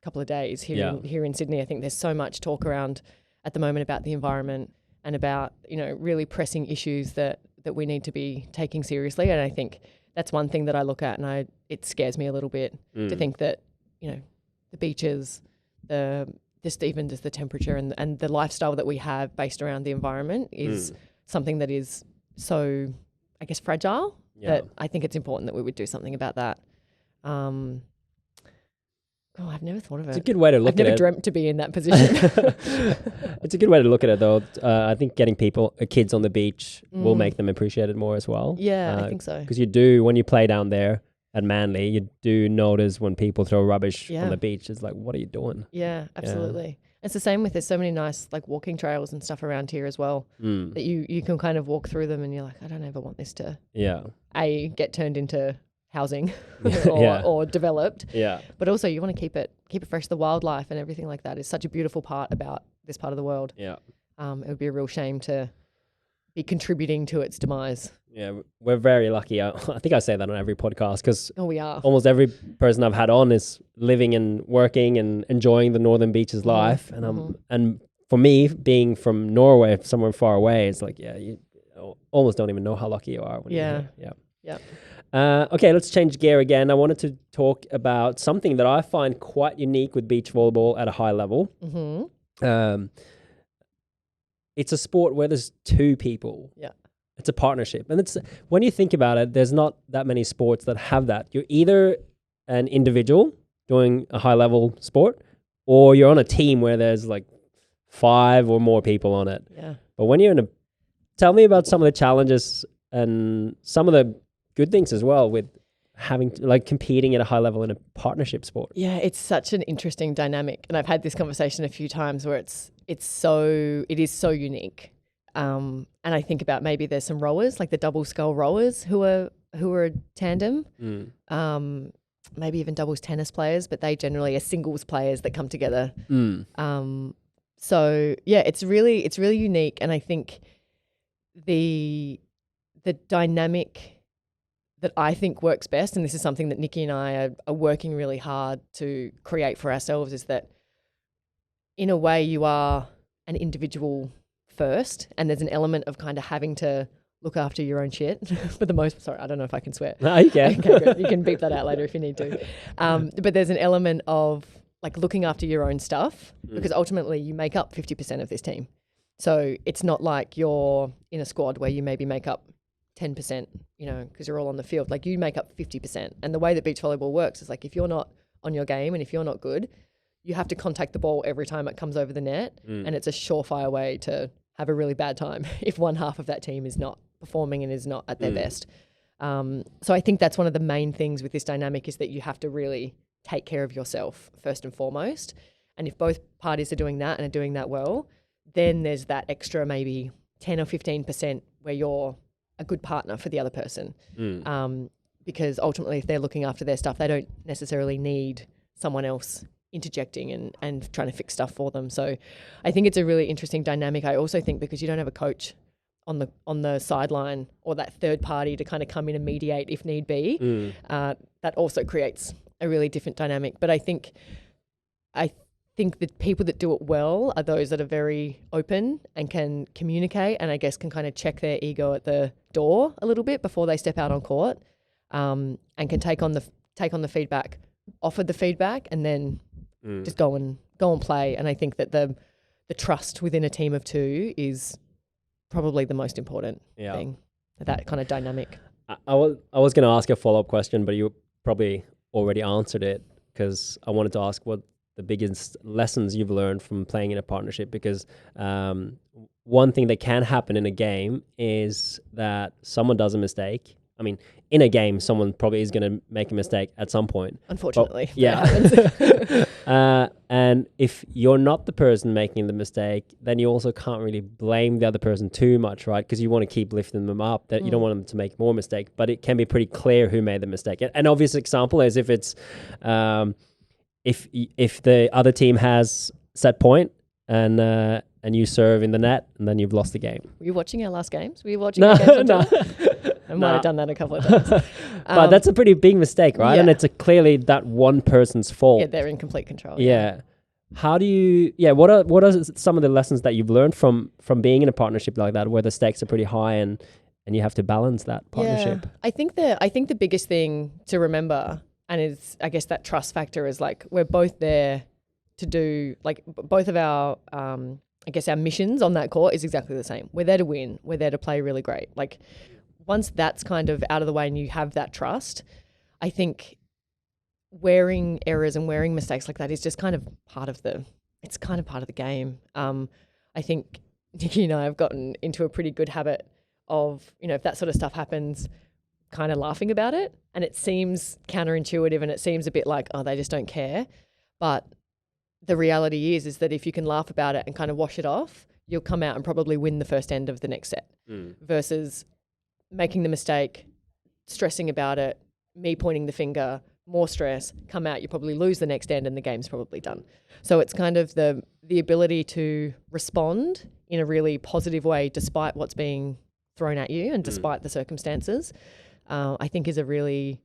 couple of days here in Sydney, I think there's so much talk around at the moment about the environment and about, really pressing issues that we need to be taking seriously. And I think that's one thing that I look at, and it scares me a little bit to think that, the beaches, even just the temperature and the lifestyle that we have based around the environment is something that is so, I guess, fragile that I think it's important that we would do something about that. I've never thought of it. It's a good way to look at it. I've never dreamt to be in that position. It's a good way to look at it, though. I think getting kids on the beach will make them appreciate it more as well. Yeah, I think so. Because you do, when you play down there at Manly, you do notice when people throw rubbish on the beach. It's like, what are you doing? Yeah, absolutely. Yeah. It's the same there's so many nice like walking trails and stuff around here as well that you can kind of walk through them and you're like, I don't ever want this to get turned into housing or developed. Yeah. But also you want to keep it fresh. The wildlife and everything like that is such a beautiful part about this part of the world. Yeah. It would be a real shame to be contributing to its demise. Yeah, we're very lucky. I think I say that on every podcast because we are. Almost every person I've had on is living and working and enjoying the Northern Beaches life. And for me, being from Norway, somewhere far away, it's like, you almost don't even know how lucky you are when you're here. Yeah. Okay, let's change gear again. I wanted to talk about something that I find quite unique with beach volleyball at a high level. It's a sport where there's two people. Yeah. It's a partnership. And it's when you think about it, there's not that many sports that have that. You're either an individual doing a high level sport or you're on a team where there's like 5 or more people on it. Yeah. But when you're tell me about some of the challenges and some of the good things as well with having competing at a high level in a partnership sport. Yeah, it's such an interesting dynamic. And I've had this conversation a few times where it is so unique. And I think about maybe there's some rowers, like the double scull rowers who are a tandem. Maybe even doubles tennis players, but they generally are singles players that come together. So yeah, it's really unique. And I think the dynamic that I think works best, and this is something that Nikki and I are working really hard to create for ourselves, is that in a way you are an individual first, and there's an element of kind of having to look after your own shit for the most. Sorry, I don't know if I can swear. No, you can. Okay, good. You can beep that out later if you need to. But there's an element of like looking after your own stuff because ultimately you make up 50% of this team. So it's not like you're in a squad where you maybe make up 10%, because you're all on the field. Like you make up 50%. And the way that beach volleyball works is like if you're not on your game and if you're not good, you have to contact the ball every time it comes over the net. And it's a surefire way to have a really bad time if one half of that team is not performing and is not at their best. So I think that's one of the main things with this dynamic is that you have to really take care of yourself first and foremost. And if both parties are doing that and are doing that well, then there's that extra maybe 10 or 15% where you're a good partner for the other person. because ultimately if they're looking after their stuff, they don't necessarily need someone else interjecting and trying to fix stuff for them. So I think it's a really interesting dynamic. I also think because you don't have a coach on the sideline or that third party to kind of come in and mediate if need be, that also creates a really different dynamic. But I think the people that do it well are those that are very open and can communicate, and I guess can kind of check their ego at the door a little bit before they step out on court, and can take on the feedback, offer the feedback, and then just go and play. And I think that the trust within a team of two is probably the most important thing. That kind of dynamic. I was going to ask a follow-up question, but you probably already answered it, because I wanted to ask what the biggest lessons you've learned from playing in a partnership, because one thing that can happen in a game is that someone does a mistake. I mean, in a game, someone probably is going to make a mistake at some point. Unfortunately. But, yeah. And if you're not the person making the mistake, then you also can't really blame the other person too much, right? Because you want to keep lifting them up, that you don't want them to make more mistake, but it can be pretty clear who made the mistake. An obvious example is if it's, if the other team has set point and you serve in the net, and then you've lost the game. Were you watching our last games? Were you watching our games? No. I might have done that a couple of times. But that's a pretty big mistake, right? Yeah. And it's clearly that one person's fault. Yeah, they're in complete control. Yeah. How do you, what are some of the lessons that you've learned from being in a partnership like that, where the stakes are pretty high and you have to balance that partnership? Yeah. I think the biggest thing to remember, and is, I guess, that trust factor, is like we're both there to do, like, both of our, I guess our missions on that court is exactly the same. We're there to win. We're there to play really great. Like, once that's kind of out of the way and you have that trust, I think wearing errors and wearing mistakes like that is just kind of part of the game. I think Nikki and I have gotten into a pretty good habit of, if that sort of stuff happens, kind of laughing about it. And it seems counterintuitive and it seems a bit like, oh, they just don't care. But the reality is that if you can laugh about it and kind of wash it off, you'll come out and probably win the first end of the next set versus making the mistake, stressing about it, me pointing the finger, more stress, come out, you probably lose the next end and the game's probably done. So it's kind of the ability to respond in a really positive way despite what's being thrown at you and despite the circumstances, I think is a really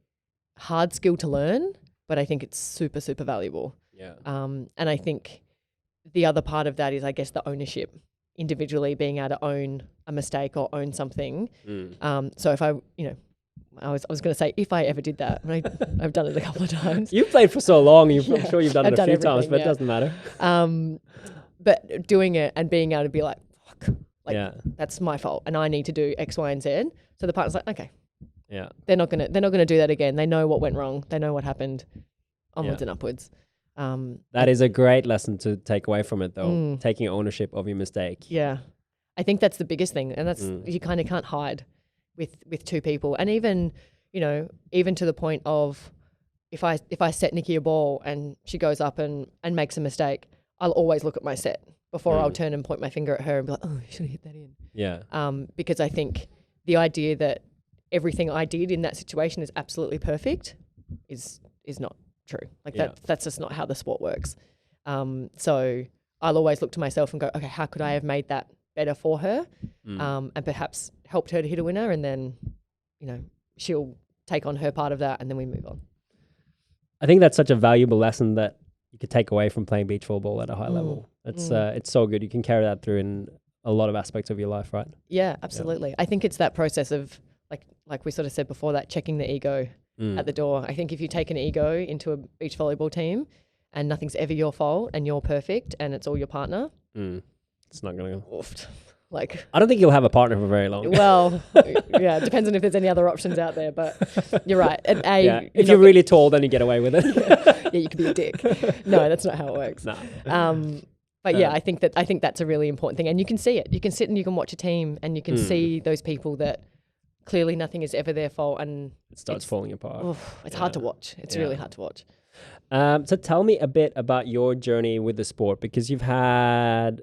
hard skill to learn, but I think it's super, super valuable. Yeah. And I think the other part of that is, I guess, the ownership, individually being able to own a mistake or own something. So if I was going to say if I ever did that, and I've done it a couple of times. You've played for so long, I'm sure you've done it a few times, but it doesn't matter. But doing it and being able to be like, fuck, that's my fault and I need to do X, Y, and Z. So the partner's like, okay, they're not gonna do that again. They know what went wrong. They know what happened. Onwards and upwards. That is a great lesson to take away from it, though, taking ownership of your mistake. Yeah. I think that's the biggest thing. And that's, you kind of can't hide with two people. And even, even to the point of if I set Nikki a ball and she goes up and makes a mistake, I'll always look at my set before I'll turn and point my finger at her and be like, oh, you should have hit that in. Yeah. Because I think the idea that everything I did in that situation is absolutely perfect is not true. Like that's just not how the sport works. So I'll always look to myself and go, okay, how could I have made that better for her? And perhaps helped her to hit a winner, and then, she'll take on her part of that and then we move on. I think that's such a valuable lesson that you could take away from playing beach volleyball at a high level. It's so good. You can carry that through in a lot of aspects of your life, right? Yeah, absolutely. I think it's that process of like we sort of said before, that checking the ego at the door. I think if you take an ego into a beach volleyball team and nothing's ever your fault and you're perfect and it's all your partner, it's not going to go. Like, I don't think you'll have a partner for very long. Well, yeah, it depends on if there's any other options out there, but you're right. And if you're really tall, then you get away with it. Yeah, you could be a dick. No, that's not how it works. No. But yeah, I think that's a really important thing. And you can see it. You can sit and you can watch a team and you can see those people that clearly nothing is ever their fault and it starts falling apart. It's hard to watch. It's really hard to watch. So tell me a bit about your journey with the sport, because you've had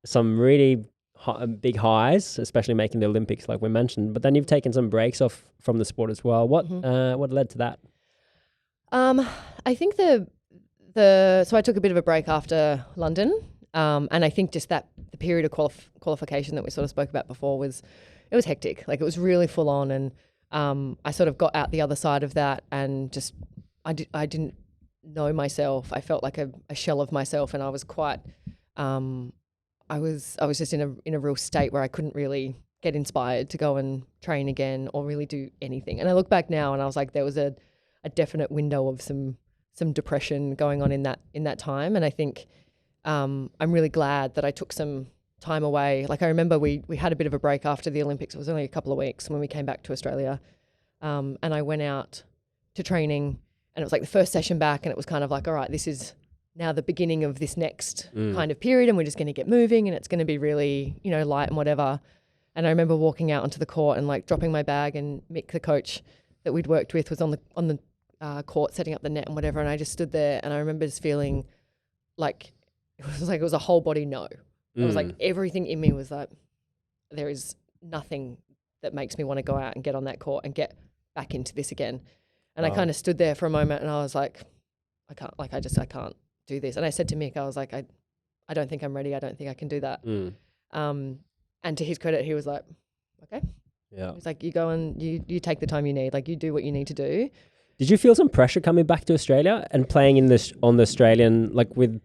some really big highs, especially making the Olympics, like we mentioned. But then you've taken some breaks off from the sport as well. What led to that? I think so I took a bit of a break after London, and I think just the period of qualification that we sort of spoke about before was hectic. Like, it was really full on, and I sort of got out the other side of that, and just I didn't know myself. I felt like a shell of myself, and I was quite I was just in a real state where I couldn't really get inspired to go and train again or really do anything. And I look back now, and I was like, there was a definite window of some depression going on in that time. And I think I'm really glad that I took some time away. Like, I remember we had a bit of a break after the Olympics. It was only a couple of weeks when we came back to Australia, and I went out to training, and it was like the first session back, and it was kind of like, all right, this is now the beginning of this next kind of period, and we're just going to get moving, and it's going to be really, light and whatever. And I remember walking out onto the court and like dropping my bag, and Mick, the coach that we'd worked with, was on the court setting up the net and whatever, and I just stood there, and I remember just feeling like it was a whole body no. It was like everything in me was like, there is nothing that makes me want to go out and get on that court and get back into this again. And I kind of stood there for a moment, and I was like, I can't do this. And I said to Mick, I was like, I don't think I'm ready. I don't think I can do that. And to his credit, he was like, okay. Yeah. He's like, you go and you take the time you need. Like, you do what you need to do. Did you feel some pressure coming back to Australia and playing on the Australian, like with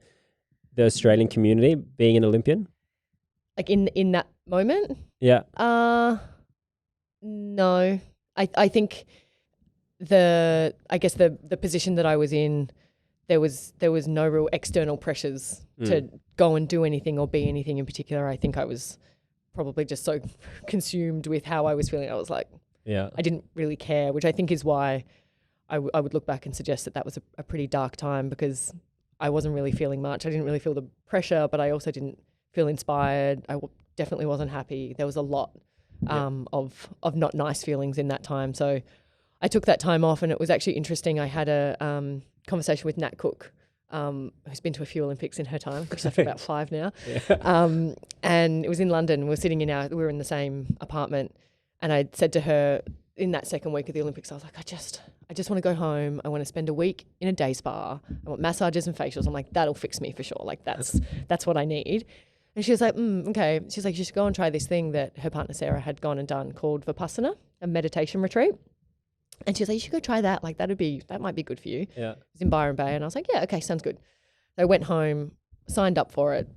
the Australian community, being an Olympian? Like in that moment? Yeah. No. I think the position that I was in, there was no real external pressures to go and do anything or be anything in particular. I think I was probably just so consumed with how I was feeling. I was like, I didn't really care, which I think is why I would look back and suggest that was a pretty dark time, because I wasn't really feeling much. I didn't really feel the pressure, but I also didn't feel inspired. I definitely wasn't happy. There was a lot of not nice feelings in that time. So I took that time off, and it was actually interesting. I had a conversation with Nat Cook, who's been to a few Olympics in her time. She's after about 5 now. Yeah. And it was in London. We were in the same apartment, and I said to her in that second week of the Olympics, I was like, I just want to go home. I want to spend a week in a day spa. I want massages and facials. I'm like, that'll fix me for sure. Like, that's what I need. And she was like, okay. She's like, you should go and try this thing that her partner Sarah had gone and done called Vipassana, a meditation retreat. And she was like, you should go try that. Like, that might be good for you. Yeah. It was in Byron Bay. And I was like, yeah, okay, sounds good. So I went home, signed up for it,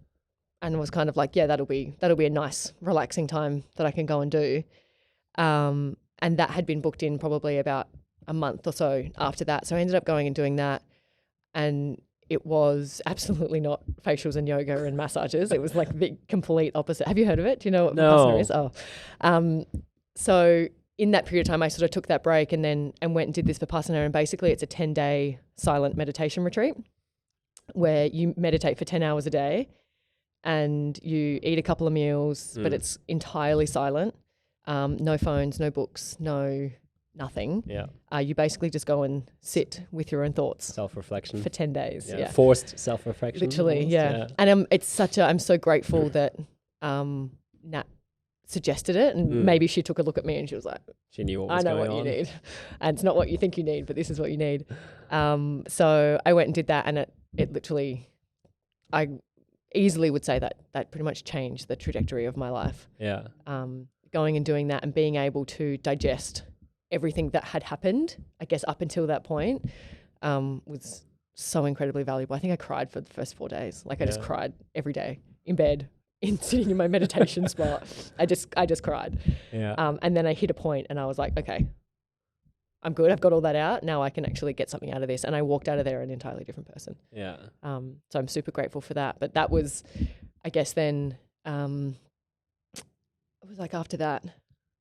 and was kind of like, yeah, that'll be a nice, relaxing time that I can go and do. And that had been booked in probably about a month or so after that. So I ended up going and doing that. And it was absolutely not facials and yoga and massages. It was like the complete opposite. Have you heard of it? Do you know what Vipassana is? Oh. So in that period of time, I sort of took that break and went and did this Vipassana. And basically it's a 10-day silent meditation retreat where you meditate for 10 hours a day and you eat a couple of meals, but it's entirely silent. No phones, no books, nothing. Yeah. You basically just go and sit with your own thoughts. Self-reflection. For 10 days. Yeah. Forced self-reflection. Literally, almost, yeah. And I'm so grateful that Nat suggested it, and maybe she took a look at me and she was like, she knew what was going on. I know what you need. And it's not what you think you need, but this is what you need. So I went and did that, and it literally, I easily would say that pretty much changed the trajectory of my life. Yeah. Going and doing that and being able to digest everything that had happened, I guess up until that point, was so incredibly valuable. I think I cried for the first 4 days. Like, I just cried every day in bed, sitting in my meditation spot. I just cried. Yeah. And then I hit a point and I was like, okay, I'm good. I've got all that out. Now I can actually get something out of this. And I walked out of there an entirely different person. Yeah. So I'm super grateful for that. But that was, I guess then, it was like after that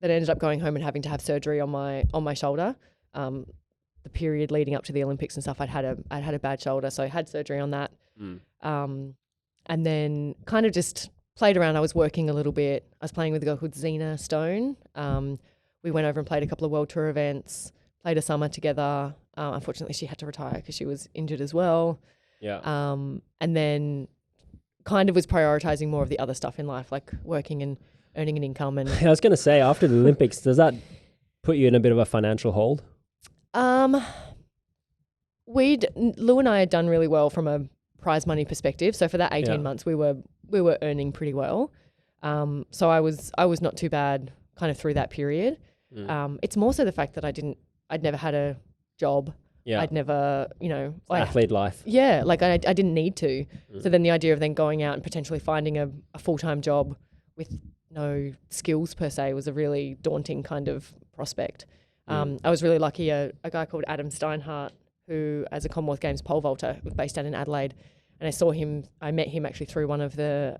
I ended up going home and having to have surgery on my shoulder. The period leading up to the Olympics and stuff, I'd had a bad shoulder, so I had surgery on that. And then kind of just played around. I was working a little bit. I was playing with a girl called Zena Stone. We went over and played a couple of world tour events, played a summer together. Unfortunately, she had to retire because she was injured as well. Yeah. And then kind of was prioritizing more of the other stuff in life, like working and earning an income. And I was going to say, after the Olympics, does that put you in a bit of a financial hold? Lou and I had done really well from a prize money perspective. So for that 18 months, we were earning pretty well. So I was not too bad kind of through that period. It's more so the fact that I'd never had a job. Yeah. I'd never, Athlete life. Yeah, like I didn't need to. So then the idea of then going out and potentially finding a full-time job with no skills per se was a really daunting kind of prospect. I was really lucky. A guy called Adam Steinhardt, who as a Commonwealth Games pole vaulter was based down in Adelaide, and I met him actually through one of the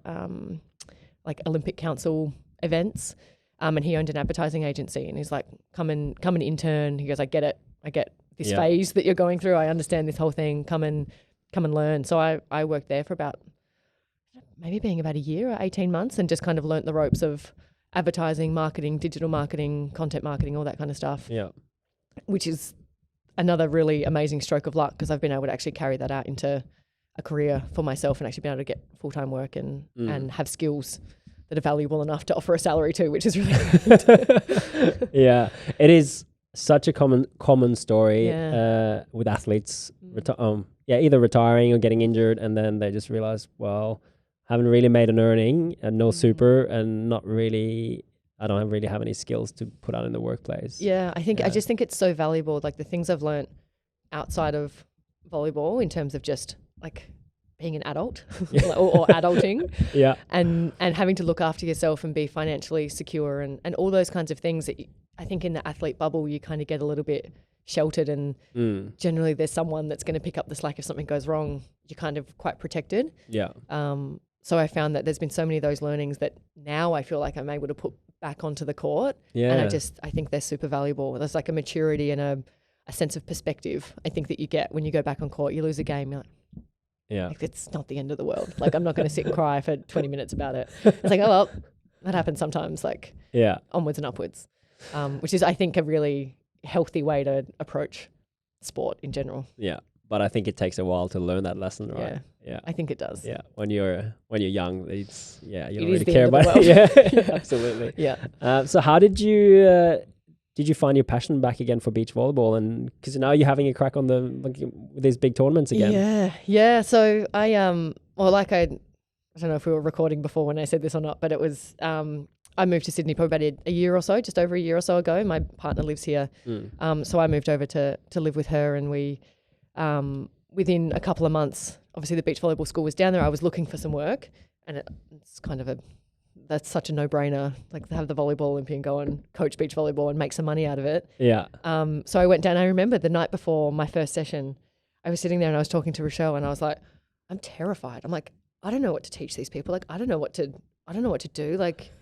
like Olympic Council events, and he owned an advertising agency, and he's like, come and intern. He goes, I get it. I get this phase that you're going through. I understand this whole thing. Come and learn. So I worked there for about a year or 18 months and just kind of learnt the ropes of advertising, marketing, digital marketing, content marketing, all that kind of stuff. Yeah. Which is another really amazing stroke of luck because I've been able to actually carry that out into a career for myself and actually been able to get full-time work and have skills that are valuable enough to offer a salary to, which is really good. Yeah. It is such a common story with athletes, either retiring or getting injured, and then they just realize, well, haven't really made an earning and no super, and I don't really have any skills to put out in the workplace. Yeah, I just think it's so valuable. Like the things I've learnt outside of volleyball in terms of just like being an adult or adulting, and having to look after yourself and be financially secure and all those kinds of things that I think in the athlete bubble you kind of get a little bit sheltered, and generally there's someone that's going to pick up the slack if something goes wrong. You're kind of quite protected. Yeah. So I found that there's been so many of those learnings that now I feel like I'm able to put back onto the court. Yeah. And I think they're super valuable. There's like a maturity and a sense of perspective I think that you get when you go back on court. You lose a game, you're like, it's not the end of the world. Like I'm not going to sit and cry for 20 minutes about it. It's like, oh well, that happens sometimes. Like onwards and upwards, which is I think a really healthy way to approach sport in general. Yeah. But I think it takes a while to learn that lesson, right? Yeah. Yeah. I think it does. Yeah. When you're young, you don't really care about it. Yeah. Absolutely. Yeah. So how did you find your passion back again for beach volleyball? And because now you're having a crack on these big tournaments again. Yeah. Yeah. So I don't know if we were recording before when I said this or not, but it was I moved to Sydney probably about a year or so, just over a year or so ago. My partner lives here. So I moved over to live with her, and we within a couple of months, obviously the beach volleyball school was down there. I was looking for some work, and it's kind of that's such a no-brainer, like to have the volleyball Olympian go and coach beach volleyball and make some money out of it. Yeah. So I went down. I remember the night before my first session, I was sitting there and I was talking to Rochelle, and I was like, I'm terrified. I'm like, I don't know what to teach these people. Like, I don't know what to do. Like,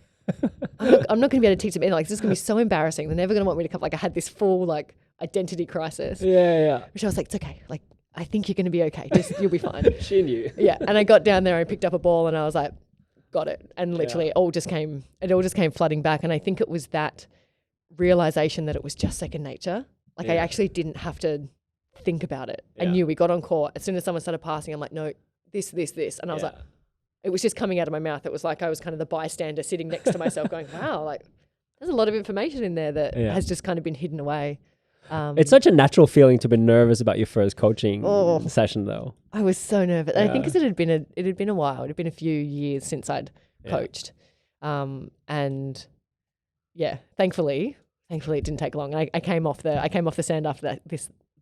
I'm not going to be able to teach them anything. Like, this is going to be so embarrassing. They're never going to want me to come. Like, I had this full like identity crisis. Yeah. Which I was like, it's okay. Like, I think you're going to be okay. Just you'll be fine. She knew. Yeah. And I got down there, I picked up a ball, and I was like, got it. And literally it all just came flooding back. And I think it was that realization that it was just second nature. Like I actually didn't have to think about it. I knew we got on court. As soon as someone started passing, I'm like, no, this. And I was like, it was just coming out of my mouth. It was like I was kind of the bystander sitting next to myself going, wow, like there's a lot of information in there that has just kind of been hidden away. It's such a natural feeling to be nervous about your first coaching session, though. I was so nervous. And I think because it had been a while. It had been a few years since I'd coached. And yeah, thankfully it didn't take long. I came off the sand after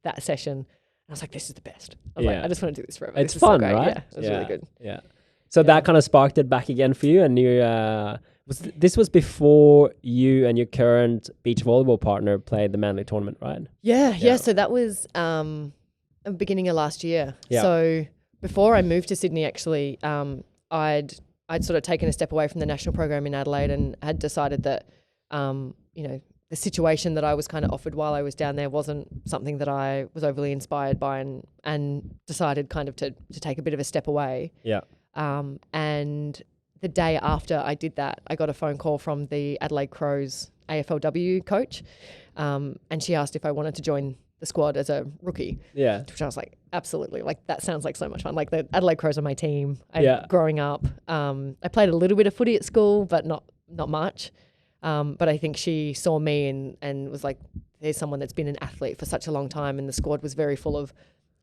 that session. And I was like, this is the best. I was like, I just want to do this forever. It's fun, so right? Yeah, it was really good. Yeah. So that kind of sparked it back again for you, and you this was before you and your current beach volleyball partner played the Manly tournament, right? Yeah. So that was beginning of last year. Yeah. So before I moved to Sydney, actually, I'd sort of taken a step away from the national program in Adelaide and had decided that, the situation that I was kind of offered while I was down there wasn't something that I was overly inspired by, and decided kind of to take a bit of a step away. Yeah. And the day after I did that, I got a phone call from the Adelaide Crows AFLW coach, and she asked if I wanted to join the squad as a rookie. Yeah. Which I was like, absolutely. Like, that sounds like so much fun. Like, the Adelaide Crows on my team. Growing up, I played a little bit of footy at school, but not much. But I think she saw me and was like, there's someone that's been an athlete for such a long time. And the squad was very full of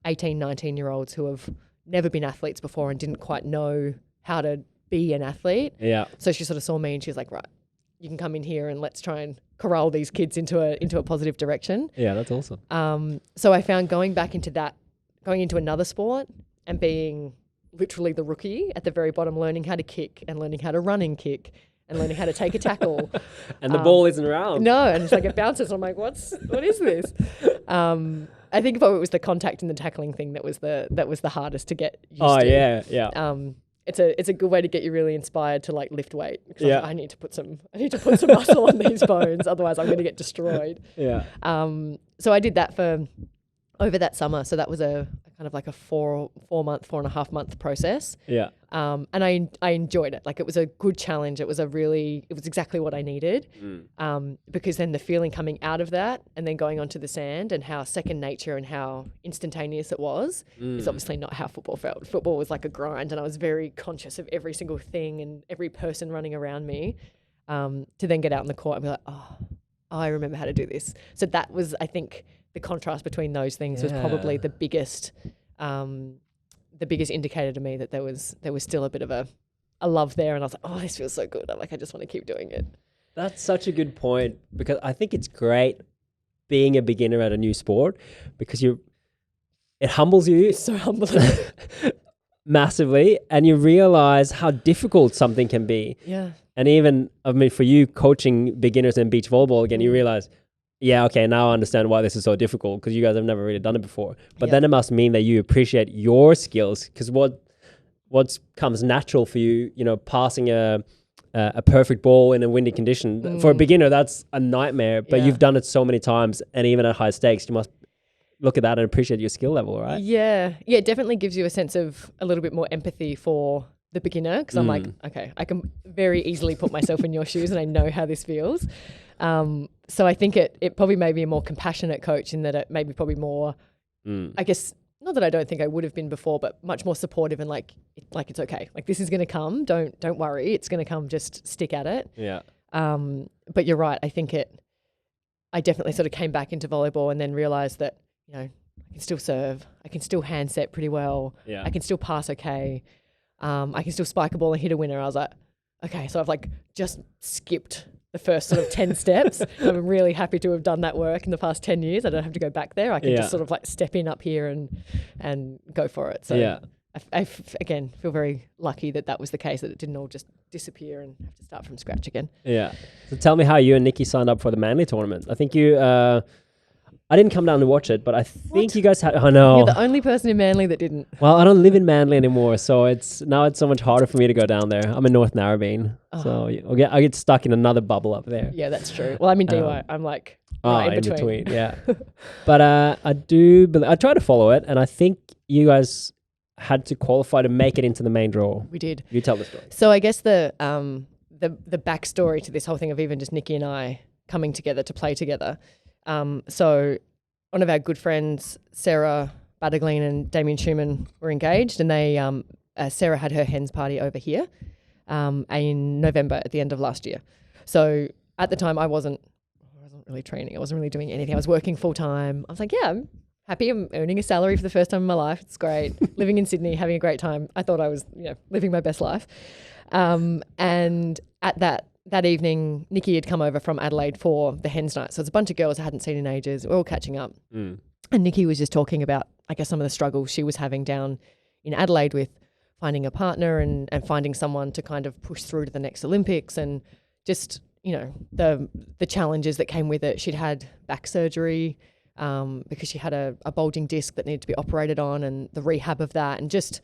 18, 19-year-olds who have never been athletes before and didn't quite know how to be an athlete. Yeah. So she sort of saw me and she was like, right, you can come in here and let's try and corral these kids into a positive direction. Yeah, that's awesome. So I found going into another sport and being literally the rookie at the very bottom, learning how to kick and learning how to run and kick and learning how to take a tackle. And the ball isn't around. No, and it's like it bounces. I'm like, what is this? I think probably it was the contact and the tackling thing that was the hardest to get used to. Oh yeah. It's a good way to get you really inspired to like lift weight. Yeah. I need to put some muscle on these bones, otherwise I'm going to get destroyed. Yeah. So I did that for over that summer. So that was a kind of like a 4.5 month process. Yeah. And I enjoyed it. Like, it was a good challenge. It was exactly what I needed. Because then the feeling coming out of that and then going onto the sand and how second nature and how instantaneous it was is obviously not how football felt. Football was like a grind, and I was very conscious of every single thing and every person running around me. To then get out in the court and be like, oh, I remember how to do this. So that was, I think, the contrast between those things was probably the biggest indicator to me that there was still a bit of a love there, and I was like, oh, this feels so good. I'm like, I just want to keep doing it. That's such a good point, because I think it's great being a beginner at a new sport, because it humbles you. It's so humbling. Massively, and you realize how difficult something can be. Yeah. And even, I mean, for you coaching beginners in beach volleyball, again, you realize, yeah, okay, now I understand why this is so difficult, because you guys have never really done it before. But then it must mean that you appreciate your skills, because what comes natural for you, passing a perfect ball in a windy condition, for a beginner, that's a nightmare. But you've done it so many times, and even at high stakes, you must look at that and appreciate your skill level, right? Yeah. Yeah, it definitely gives you a sense of a little bit more empathy for the beginner, because I'm like, okay, I can very easily put myself in your shoes and I know how this feels. So I think it probably made me a more compassionate coach, in that it made me probably more, I guess, not that I don't think I would have been before, but much more supportive and like it's okay. Like, this is going to come. Don't worry. It's going to come. Just stick at it. Yeah. But you're right. I think I definitely sort of came back into volleyball and then realized that, I can still serve. I can still hand set pretty well. Yeah. I can still pass okay. I can still spike a ball and hit a winner. I was like, okay, so I've like just skipped the first sort of 10 steps. I'm really happy to have done that work in the past 10 years. I don't have to go back there. I can just sort of like step in up here and go for it. So I again feel very lucky that was the case, that it didn't all just disappear and have to start from scratch again. Yeah. So tell me how you and Nikki signed up for the Manly tournament. I think you... I didn't come down to watch it, but I think you guys had... I know. You're the only person in Manly that didn't. Well, I don't live in Manly anymore, so it's so much harder for me to go down there. I'm in North Narrabeen, so I get stuck in another bubble up there. Yeah, that's true. Well, I'm in DY. I'm like right in between. Yeah. But I try to follow it, and I think you guys had to qualify to make it into the main draw. We did. You tell the story. So I guess the backstory to this whole thing of even just Nikki and I coming together to play together. So one of our good friends, Sarah Badagleen and Damien Schumann, were engaged, and they Sarah had her hens party over here in November at the end of last year. So at the time I wasn't really training. I wasn't really doing anything. I was working full time. I was like, yeah, I'm happy. I'm earning a salary for the first time in my life. It's great. Living in Sydney, having a great time. I thought I was, living my best life. And at that evening, Nikki had come over from Adelaide for the hens night. So it's a bunch of girls I hadn't seen in ages. We're all catching up. And Nikki was just talking about, I guess, some of the struggles she was having down in Adelaide with finding a partner and finding someone to kind of push through to the next Olympics, and just, the challenges that came with it. She'd had back surgery because she had a bulging disc that needed to be operated on, and the rehab of that, and just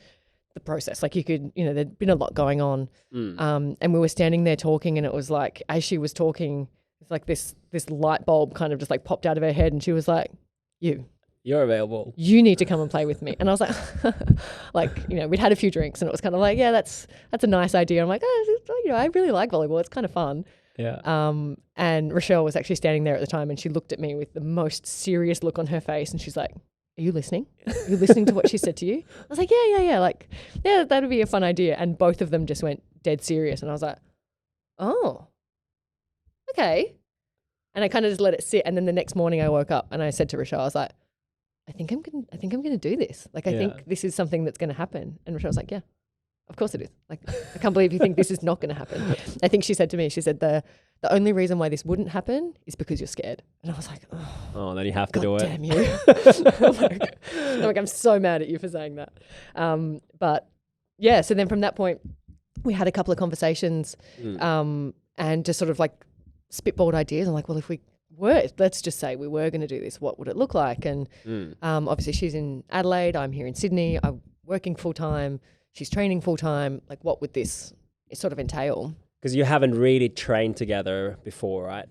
the process. Like, you could, there'd been a lot going on. And we were standing there talking, and it was like, as she was talking, it's like this light bulb kind of just like popped out of her head, and she was like, you're available. You need to come and play with me. And I was like, we'd had a few drinks, and it was kind of like, yeah, that's a nice idea. I'm like, I really like volleyball. It's kind of fun. Yeah. And Rochelle was actually standing there at the time, and she looked at me with the most serious look on her face, and she's like, "Are you listening? Are you listening to what she said to you?" I was like, yeah. Like, yeah, that'd be a fun idea. And both of them just went dead serious. And I was like, oh, okay. And I kind of just let it sit. And then the next morning I woke up and I said to Rochelle, I was like, I think I'm going to do this. Like, I think this is something that's going to happen. And Rochelle was like, yeah, of course it is. Like, I can't believe you think this is not going to happen. I think she said to me, she said, the only reason why this wouldn't happen is because you're scared. And I was like, oh, then you have to do it. Damn you. I'm like, I'm so mad at you for saying that. But yeah, so then from that point, we had a couple of conversations and just sort of like spitballed ideas. I'm like, well, if we were, let's just say we were going to do this, what would it look like? And obviously she's in Adelaide, I'm here in Sydney, I'm working full time, she's training full time. Like, what would this sort of entail? Because you haven't really trained together before, right?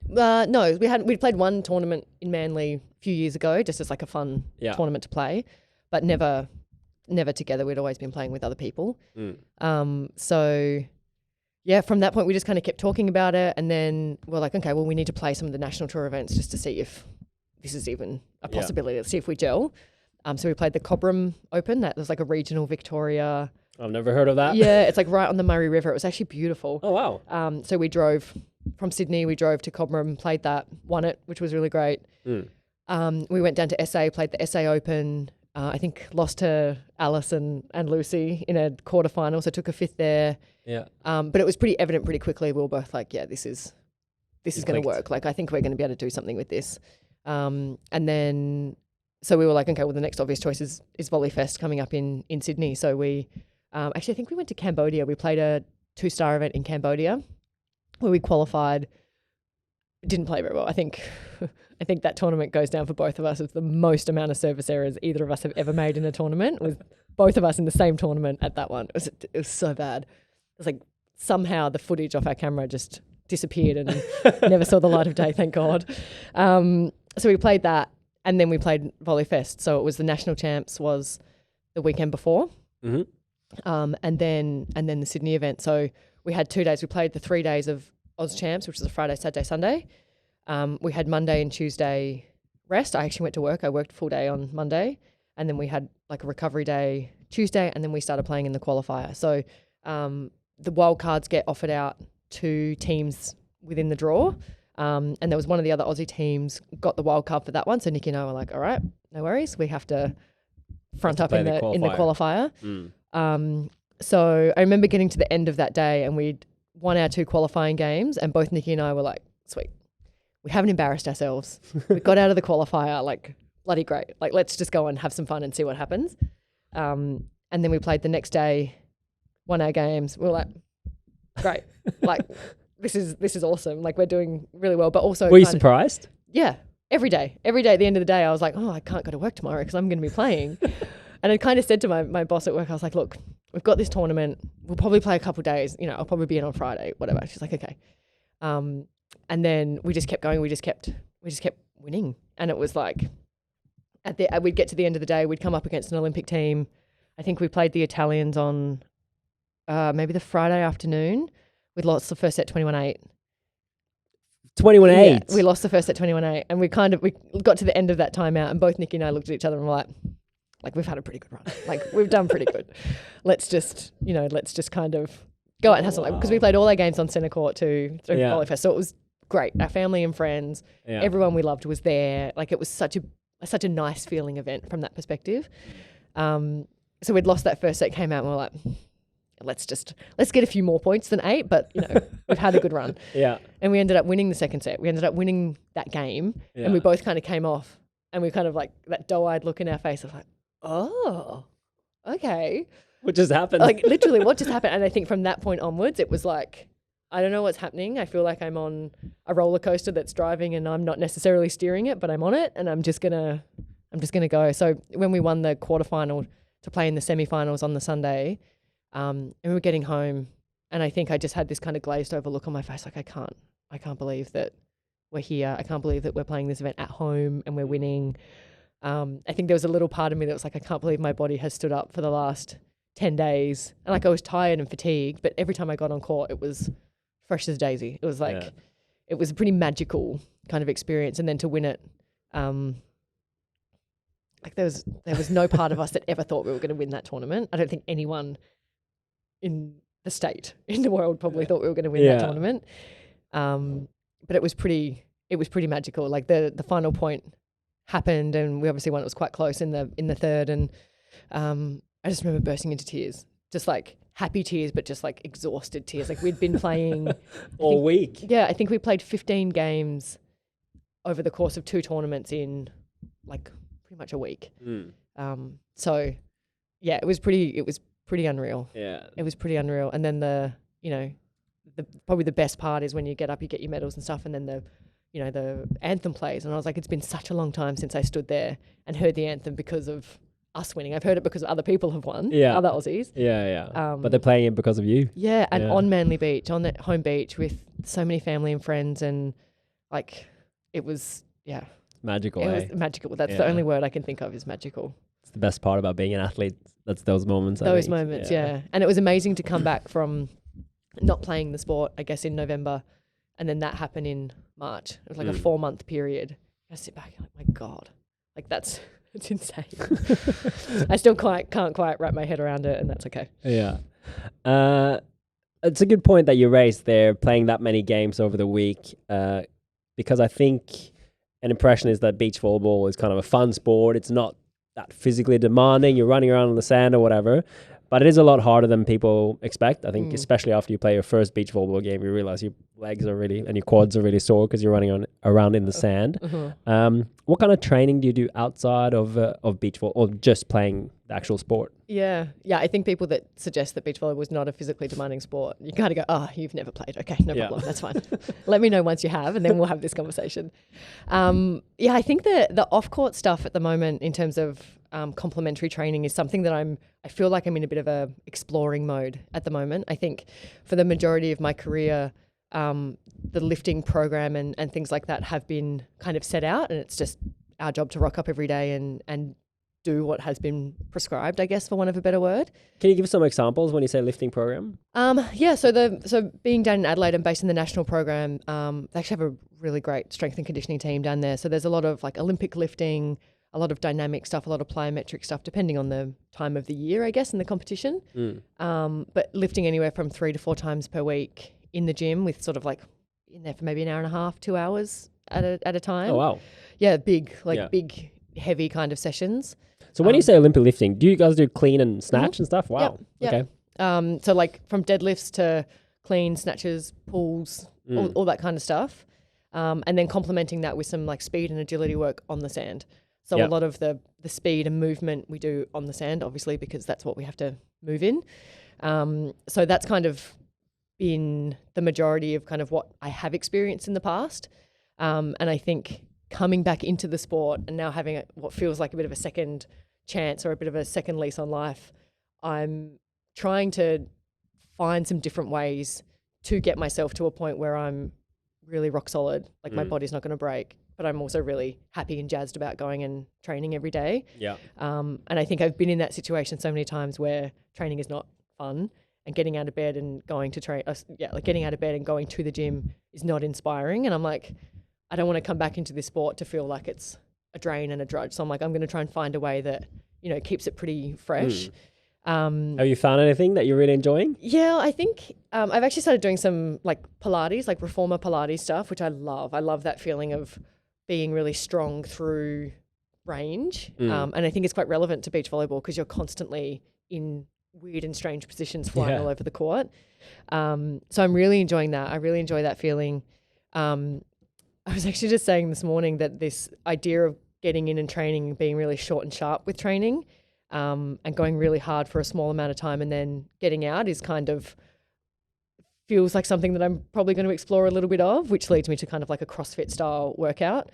No, we'd played one tournament in Manly a few years ago, just as like a fun tournament to play, but never together. We'd always been playing with other people. So yeah, from that point we just kind of kept talking about it, and then we're like, okay, well, we need to play some of the national tour events just to see if this is even a possibility. Let's see if we gel. So we played the Cobram Open. That was like a regional Victoria. I've never heard of that. Yeah, it's like right on the Murray River. It was actually beautiful. Oh, wow. So we drove from Sydney, we drove to Cobram, played that, won it, which was really great. We went down to SA, played the SA Open. I think lost to Alice and Lucy in a quarterfinal, so took a fifth there. Yeah. But it was pretty evident pretty quickly. We were both like, yeah, this is going to work. Like, I think we're going to be able to do something with this. And then, so we were like, okay, well, the next obvious choice is Volleyfest coming up in Sydney. So we, actually, I think we went to Cambodia. We played a 2-star event in Cambodia where we qualified. Didn't play very well. I think that tournament goes down for both of us as the most amount of service errors either of us have ever made in a tournament. With both of us in the same tournament at that one. It was so bad. It was like somehow the footage off our camera just disappeared and never saw the light of day, thank God. So we played that, and then we played Volleyfest. So it was the national champs was the weekend before. And then the Sydney event. So we had 2 days. We played the 3 days of Oz Champs, which was a Friday, Saturday, Sunday. We had Monday and Tuesday rest. I actually went to work. I worked full day on Monday, and then we had like a recovery day Tuesday, and then we started playing in the qualifier. So the wild cards get offered out to teams within the draw, and there was one of the other Aussie teams got the wild card for that one. So Nikki and I were like, all right, no worries. We have to front up in the qualifier. So I remember getting to the end of that day, and we'd won our 2 qualifying games, and both Nikki and I were like, sweet, we haven't embarrassed ourselves. We got out of the qualifier, like, bloody great. Like, let's just go and have some fun and see what happens. And then we played the next day, won our games. We were like, great. Like, this is awesome. Like, we're doing really well. But also, were you surprised? Yeah. Every day at the end of the day, I was like, oh, I can't go to work tomorrow because I'm going to be playing. And I kind of said to my boss at work, I was like, look, we've got this tournament. We'll probably play a couple of days. You know, I'll probably be in on Friday, whatever. She's like, okay. And then we just kept going. We just kept winning. And it was like, we'd get to the end of the day, we'd come up against an Olympic team. I think we played the Italians on maybe the Friday afternoon. We lost the first set 21-8. 21-8? Yeah, we lost the first set 21-8. And we got to the end of that timeout, and both Nikki and I looked at each other and were like, we've had a pretty good run. Like, we've done pretty good. Let's just kind of go out and have some, because we played all our games on centre court through Volleyfest. So it was great. Our family and friends, everyone we loved was there. Like, it was such a nice feeling event from that perspective. So we'd lost that first set, came out and we're like, let's get a few more points than 8, but we've had a good run. Yeah. And we ended up winning the second set. We ended up winning that game, and we both kind of came off, and we kind of like that doe-eyed look in our face of like, oh, okay. What just happened? Like, literally, what just happened? And I think from that point onwards, it was like, I don't know what's happening. I feel like I'm on a roller coaster that's driving, and I'm not necessarily steering it, but I'm on it, and I'm just gonna go. So when we won the quarterfinal to play in the semifinals on the Sunday, and we were getting home, and I think I just had this kind of glazed over look on my face, like, I can't believe that we're here. I can't believe that we're playing this event at home and we're winning. I think there was a little part of me that was like, I can't believe my body has stood up for the last 10 days. And like, I was tired and fatigued, but every time I got on court, it was fresh as a daisy. It was like, it was a pretty magical kind of experience. And then to win it, like there was no part of us that ever thought we were going to win that tournament. I don't think anyone in the state, in the world, probably thought we were going to win that tournament. But it was pretty magical. Like the final point happened, and we obviously won. It was quite close in the third, and I just remember bursting into tears, just like happy tears, but just like exhausted tears. Like we'd been playing all week. Yeah, I think we played 15 games over the course of 2 tournaments in like pretty much a week. So yeah, it was pretty unreal. Yeah, it was pretty unreal. And then the probably the best part is when you get up, you get your medals and stuff, and then the anthem plays. And I was like, it's been such a long time since I stood there and heard the anthem because of us winning. I've heard it because other people have won, other Aussies. But they're playing it because of you. And on Manly Beach, on that home beach with so many family and friends, and like it was magical. It was magical. That's the only word I can think of is magical. It's the best part about being an athlete. That's those moments. Those moments, And it was amazing to come back from not playing the sport, I guess, in November, and then that happened in March. It was like a 4-month period. I sit back and I'm like, my God, like it's insane. I still can't quite wrap my head around it, and that's okay. Yeah. It's a good point that you raised there, playing that many games over the week, because I think an impression is that beach volleyball is kind of a fun sport. It's not that physically demanding. You're running around on the sand or whatever, but it is a lot harder than people expect. I think especially after you play your first beach volleyball game, you realize your legs are really, and your quads are really sore because you're running around in the sand. What kind of training do you do outside of beach volleyball, or just playing the actual sport? Yeah. I think people that suggest that beach volleyball was not a physically demanding sport, you kind of go, oh, you've never played. Okay, no problem. That's fine. Let me know once you have, and then we'll have this conversation. I think the off-court stuff at the moment in terms of complementary training is something that I feel like I'm in a bit of a exploring mode at the moment. I think for the majority of my career, the lifting program and things like that have been kind of set out, and it's just our job to rock up every day and do what has been prescribed, I guess, for want of a better word. Can you give some examples when you say lifting program? So being down in Adelaide and based in the national program, they actually have a really great strength and conditioning team down there. So there's a lot of like Olympic lifting, a lot of dynamic stuff, a lot of plyometric stuff, depending on the time of the year, I guess, in the competition. But lifting anywhere from 3 to 4 times per week in the gym, with sort of like in there for maybe an hour and a half, 2 hours at a time. Oh, wow. Yeah, big, heavy kind of sessions. So when you say Olympic lifting, do you guys do clean and snatch and stuff? Wow. Yep. Okay. So like from deadlifts to clean, snatches, pulls, all that kind of stuff. And then complementing that with some like speed and agility work on the sand. So a lot of the speed and movement we do on the sand, obviously, because that's what we have to move in. So that's kind of been the majority of kind of what I have experienced in the past. And I think coming back into the sport and now having what feels like a bit of a second chance or a bit of a second lease on life, I'm trying to find some different ways to get myself to a point where I'm really rock solid, like my body's not going to break, but I'm also really happy and jazzed about going and training every day. And I think I've been in that situation so many times where training is not fun, and getting out of bed and going to train, like getting out of bed and going to the gym is not inspiring. And I'm like, I don't want to come back into this sport to feel like it's a drain and a drudge. So I'm like, I'm going to try and find a way that, keeps it pretty fresh. Have you found anything that you're really enjoying? Yeah, I think I've actually started doing some like Pilates, like reformer Pilates stuff, which I love. I love that feeling of being really strong through range. And I think it's quite relevant to beach volleyball because you're constantly in weird and strange positions flying all over the court. So I'm really enjoying that. I really enjoy that feeling. I was actually just saying this morning that this idea of getting in and training, being really short and sharp with training, and going really hard for a small amount of time and then getting out is kind of feels like something that I'm probably going to explore a little bit of, which leads me to kind of like a CrossFit style workout,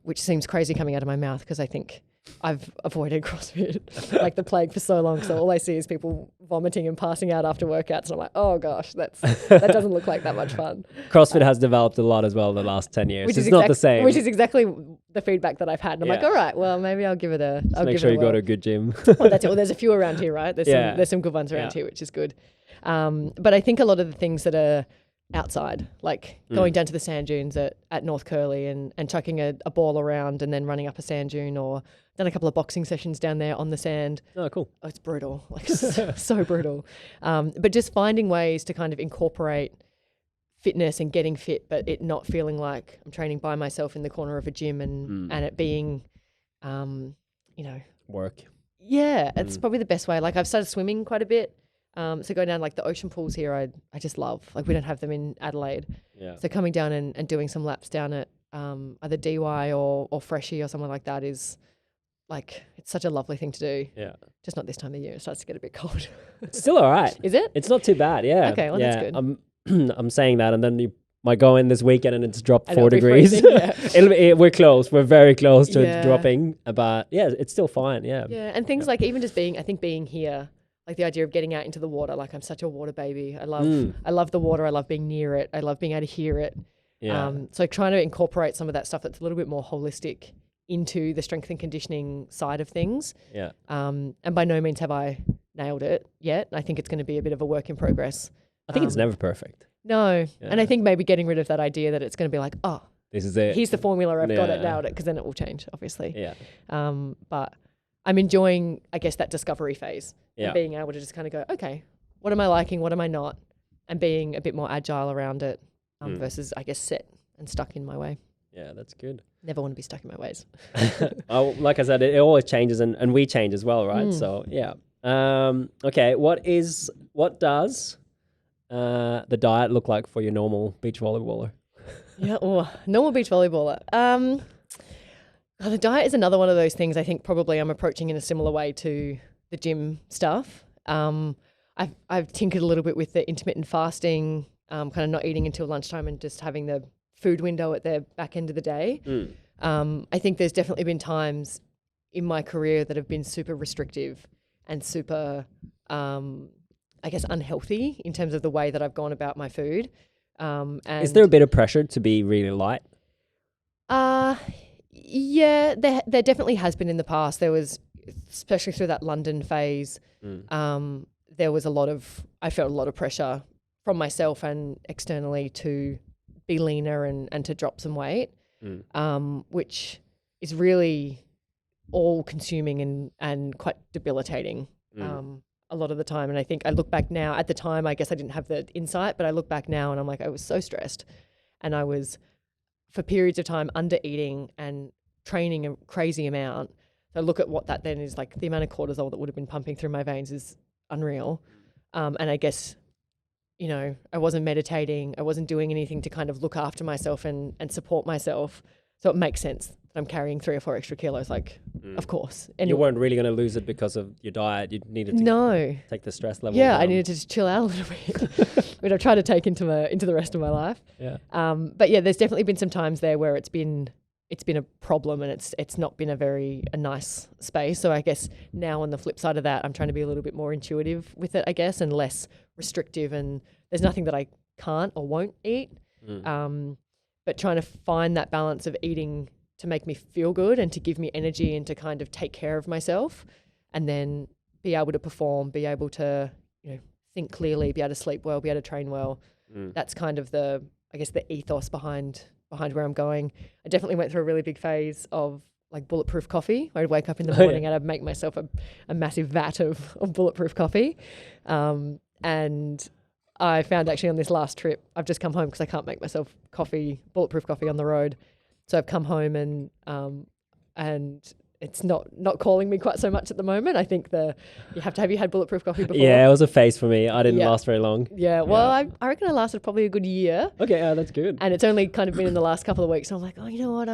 which seems crazy coming out of my mouth because I think I've avoided CrossFit like the plague for so long. So all I see is people vomiting and passing out after workouts. And I'm like, oh gosh, that doesn't look like that much fun. CrossFit has developed a lot as well in the last 10 years. It's not the same. Which is exactly the feedback that I've had. And I'm like, all right, well, maybe I'll give it a... Make sure you go to a good gym. Well, that's it. Well, there's a few around here, right? There's some good ones around here, which is good. But I think a lot of the things that are outside, like going down to the sand dunes at North Curly and chucking a ball around and then running up a sand dune, or done a couple of boxing sessions down there on the sand. Oh, cool. Oh, it's brutal, like so brutal. But just finding ways to kind of incorporate fitness and getting fit, but it not feeling like I'm training by myself in the corner of a gym and it being, work. Yeah, it's probably the best way. Like I've started swimming quite a bit. So going down like the ocean pools here, I just love. Like we don't have them in Adelaide. Yeah. So coming down and doing some laps down at either DY or Freshie or somewhere like that is like, it's such a lovely thing to do. Yeah. Just not this time of year. It starts to get a bit cold. It's still all right. Is it? It's not too bad. Yeah. Okay, well that's good. I'm saying that, and then you might go in this weekend and it's dropped And 4 it'll be degrees. freezing, We're close. We're very close to Yeah. it dropping, but yeah, it's still fine. Yeah. Yeah, and things like even just being here, like the idea of getting out into the water. Like I'm such a water baby. I love the water. I love being near it. I love being able to hear it. Yeah. So trying to incorporate some of that stuff that's a little bit more holistic into the strength and conditioning side of things. Yeah. And by no means have I nailed it yet. I think it's going to be a bit of a work in progress. I think it's never perfect. No. Yeah. And I think maybe getting rid of that idea that it's going to be like, oh, This is it. here's the formula, I've got it, Yeah. nailed it, because then it will change, obviously. Yeah. But I'm enjoying, I guess, that discovery phase. Yeah. And being able to just kind of go, okay, what am I liking? What am I not? And being a bit more agile around it versus, I guess, set and stuck in my way. Yeah, that's good. Never want to be stuck in my ways. Like I said, it always changes, and we change as well, right? So yeah. Okay. What does the diet look like for your normal beach volleyballer? Yeah, normal beach volleyballer. The diet is another one of those things I think probably I'm approaching in a similar way to the gym stuff. I've tinkered a little bit with the intermittent fasting, kind of not eating until lunchtime and just having the food window at the back end of the day. I think there's definitely been times in my career that have been super restrictive and super, I guess, unhealthy in terms of the way that I've gone about my food. And Is there a bit of pressure to be really light? Yeah, there definitely has been in the past. There was, especially through that London phase, there was I felt a lot of pressure from myself and externally to be leaner and to drop some weight, which is really all consuming and quite debilitating a lot of the time. And I think I look back now, at the time, I guess I didn't have the insight, but I look back now and I'm like, I was so stressed and I was for periods of time under eating and training a crazy amount. So look at what that then is like, the amount of cortisol that would have been pumping through my veins is unreal. And I guess, I wasn't meditating. I wasn't doing anything to kind of look after myself and support myself. So it makes sense that I'm carrying 3 or 4 extra kilos, like, of course. And You weren't really going to lose it because of your diet. You needed to take the stress level Yeah, down. I needed to just chill out a little bit, which I've tried to take into the rest of my life. Yeah. But yeah, there's definitely been some times there where it's been a problem and it's not been a nice space. So I guess now on the flip side of that, I'm trying to be a little bit more intuitive with it, I guess, and less restrictive. And there's nothing that I can't or won't eat. But trying to find that balance of eating to make me feel good and to give me energy and to kind of take care of myself, and then be able to perform, be able to, think clearly, be able to sleep well, be able to train well. That's kind of the ethos behind where I'm going. I definitely went through a really big phase of like bulletproof coffee, where I'd wake up in the morning and I'd make myself a massive vat of bulletproof coffee. And I found actually on this last trip, I've just come home because I can't make myself bulletproof coffee on the road. So I've come home and it's not calling me quite so much at the moment. I think have you had bulletproof coffee before? Yeah, it was a phase for me. I didn't last very long. Yeah, well, I reckon I lasted probably a good year. Okay, that's good. And it's only kind of been in the last couple of weeks. So I'm like, oh, you know what?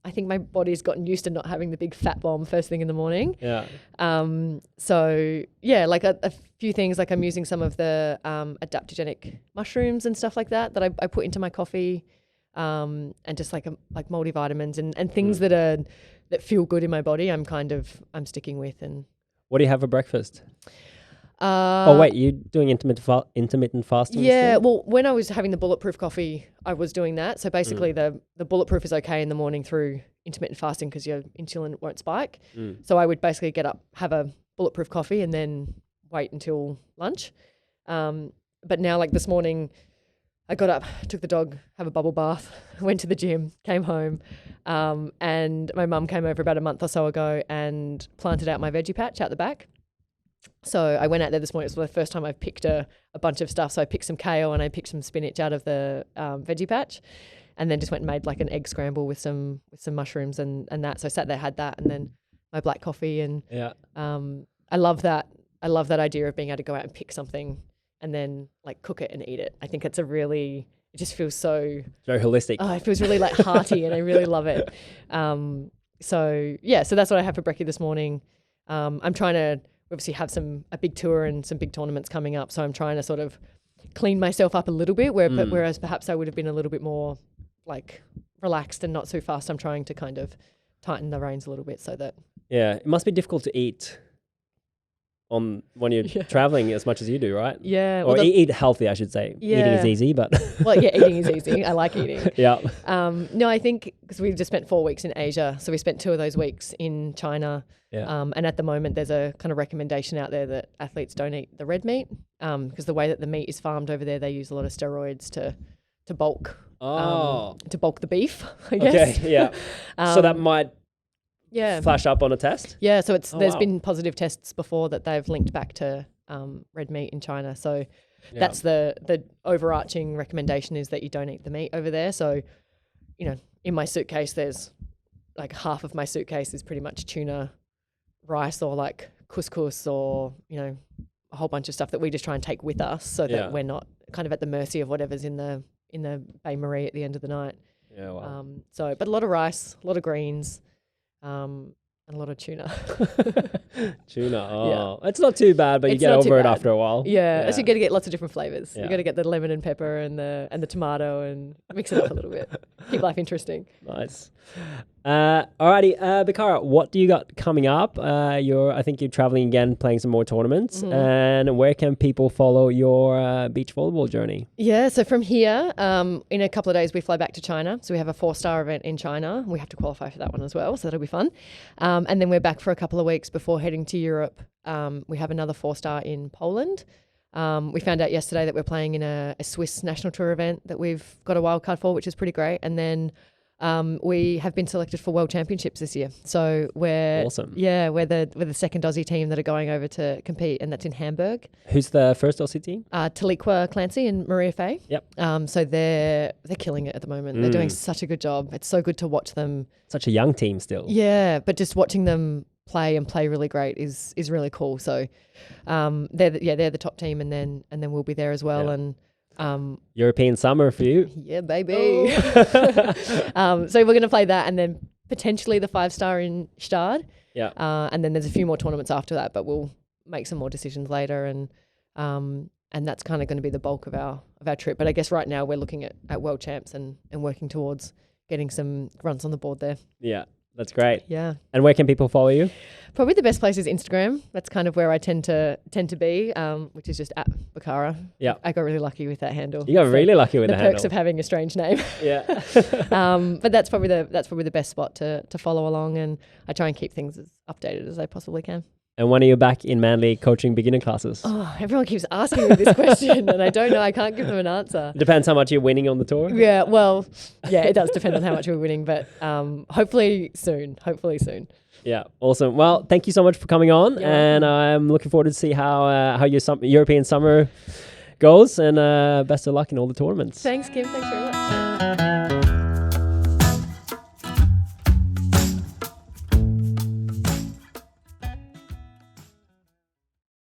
I think my body's gotten used to not having the big fat bomb first thing in the morning. Yeah. So yeah, like a few things, like I'm using some of the adaptogenic mushrooms and stuff like that I put into my coffee, and just like multivitamins and things that feel good in my body. I'm sticking with. And what do you have for breakfast? Oh wait, you doing intermittent fasting? Yeah, still? well, when I was having the bulletproof coffee, I was doing that. So basically, the bulletproof is okay in the morning through intermittent fasting because your insulin won't spike. So I would basically get up, have a bulletproof coffee, and then wait until lunch. But now, like this morning, I got up, took the dog, have a bubble bath, went to the gym, came home, and my mum came over about a month or so ago and planted out my veggie patch out the back. So I went out there this morning. It was the first time I've picked a bunch of stuff. So I picked some kale and I picked some spinach out of the veggie patch, and then just went and made like an egg scramble with some mushrooms and that. So I sat there, had that, and then my black coffee. And I love that. I love that idea of being able to go out and pick something and then like cook it and eat it. I think it just feels so very holistic. Oh, it feels really like hearty, and I really love it. So that's what I had for brekkie this morning. I'm trying to obviously have a big tour and some big tournaments coming up, so I'm trying to sort of clean myself up a little bit. Whereas perhaps I would have been a little bit more like relaxed and not so fast. I'm trying to kind of tighten the reins a little bit so that. Yeah, it must be difficult to eat when you're traveling as much as you do, right? Yeah. Or eat healthy, I should say. Yeah. Eating is easy, but... Well, yeah, eating is easy. I like eating. Yeah. No, I think because we've just spent 4 weeks in Asia, so we spent 2 of those weeks in China. Yeah. And at the moment, there's a kind of recommendation out there that athletes don't eat the red meat because the way that the meat is farmed over there, they use a lot of steroids to bulk. To bulk the beef, I guess. Okay, yeah. So that might... flash up on a test? Yeah, so there's been positive tests before that they've linked back to red meat in China. So that's the overarching recommendation is that you don't eat the meat over there. So, in my suitcase, there's like half of my suitcase is pretty much tuna, rice, or like couscous, or, a whole bunch of stuff that we just try and take with us so that we're not kind of at the mercy of whatever's in the Bain Marie at the end of the night. Yeah, wow. But a lot of rice, a lot of greens, and a lot of tuna. Tuna, it's not too bad, but you get over it after a while. Yeah, so you got to get lots of different flavors. You got to get the lemon and pepper and the tomato and mix it up a little bit. Keep life interesting. Nice. Alrighty, Becchara, what do you got coming up? I think you're traveling again, playing some more tournaments. Mm-hmm. And where can people follow your beach volleyball journey? Yeah, so from here, in a couple of days, we fly back to China. So we have a 4-star event in China. We have to qualify for that one as well, so that'll be fun. And then we're back for a couple of weeks before heading to Europe. We have another 4-star in Poland. We found out yesterday that we're playing in a Swiss national tour event that we've got a wild card for, which is pretty great. And then we have been selected for World Championships this year. So we're awesome. Yeah, we're the second Aussie team that are going over to compete, and that's in Hamburg. Who's the first Aussie team? Taliqua Clancy and Maria Fay. Yep. So they're killing it at the moment. They're doing such a good job. It's so good to watch them. Such a young team still. Yeah, but just watching them play really great is really cool. So they're the top team, and then we'll be there as well. Yeah. And European summer for you. Yeah, baby. So we're going to play that, and then potentially the 5-star in Stade. Yeah. And then there's a few more tournaments after that, but we'll make some more decisions later, and that's kind of going to be the bulk of our trip. But I guess right now we're looking at World Champs and working towards getting some runs on the board there. Yeah. That's great. Yeah. And where can people follow you? Probably the best place is Instagram. That's kind of where I tend to be, which is just at Becchara. Yeah. I got really lucky with that handle. You got really lucky with the handle. The perks of having a strange name. Yeah. But that's probably the best spot to follow along, and I try and keep things as updated as I possibly can. And when are you back in Manly coaching beginner classes? Oh, everyone keeps asking me this question, and I don't know. I can't give them an answer. Depends how much you're winning on the tour. Yeah, well, yeah, it does depend on how much we're winning, but hopefully soon. Yeah, awesome. Well, thank you so much for coming on, and I'm looking forward to see how your European summer goes, and best of luck in all the tournaments. Thanks, Kim. Thanks very much.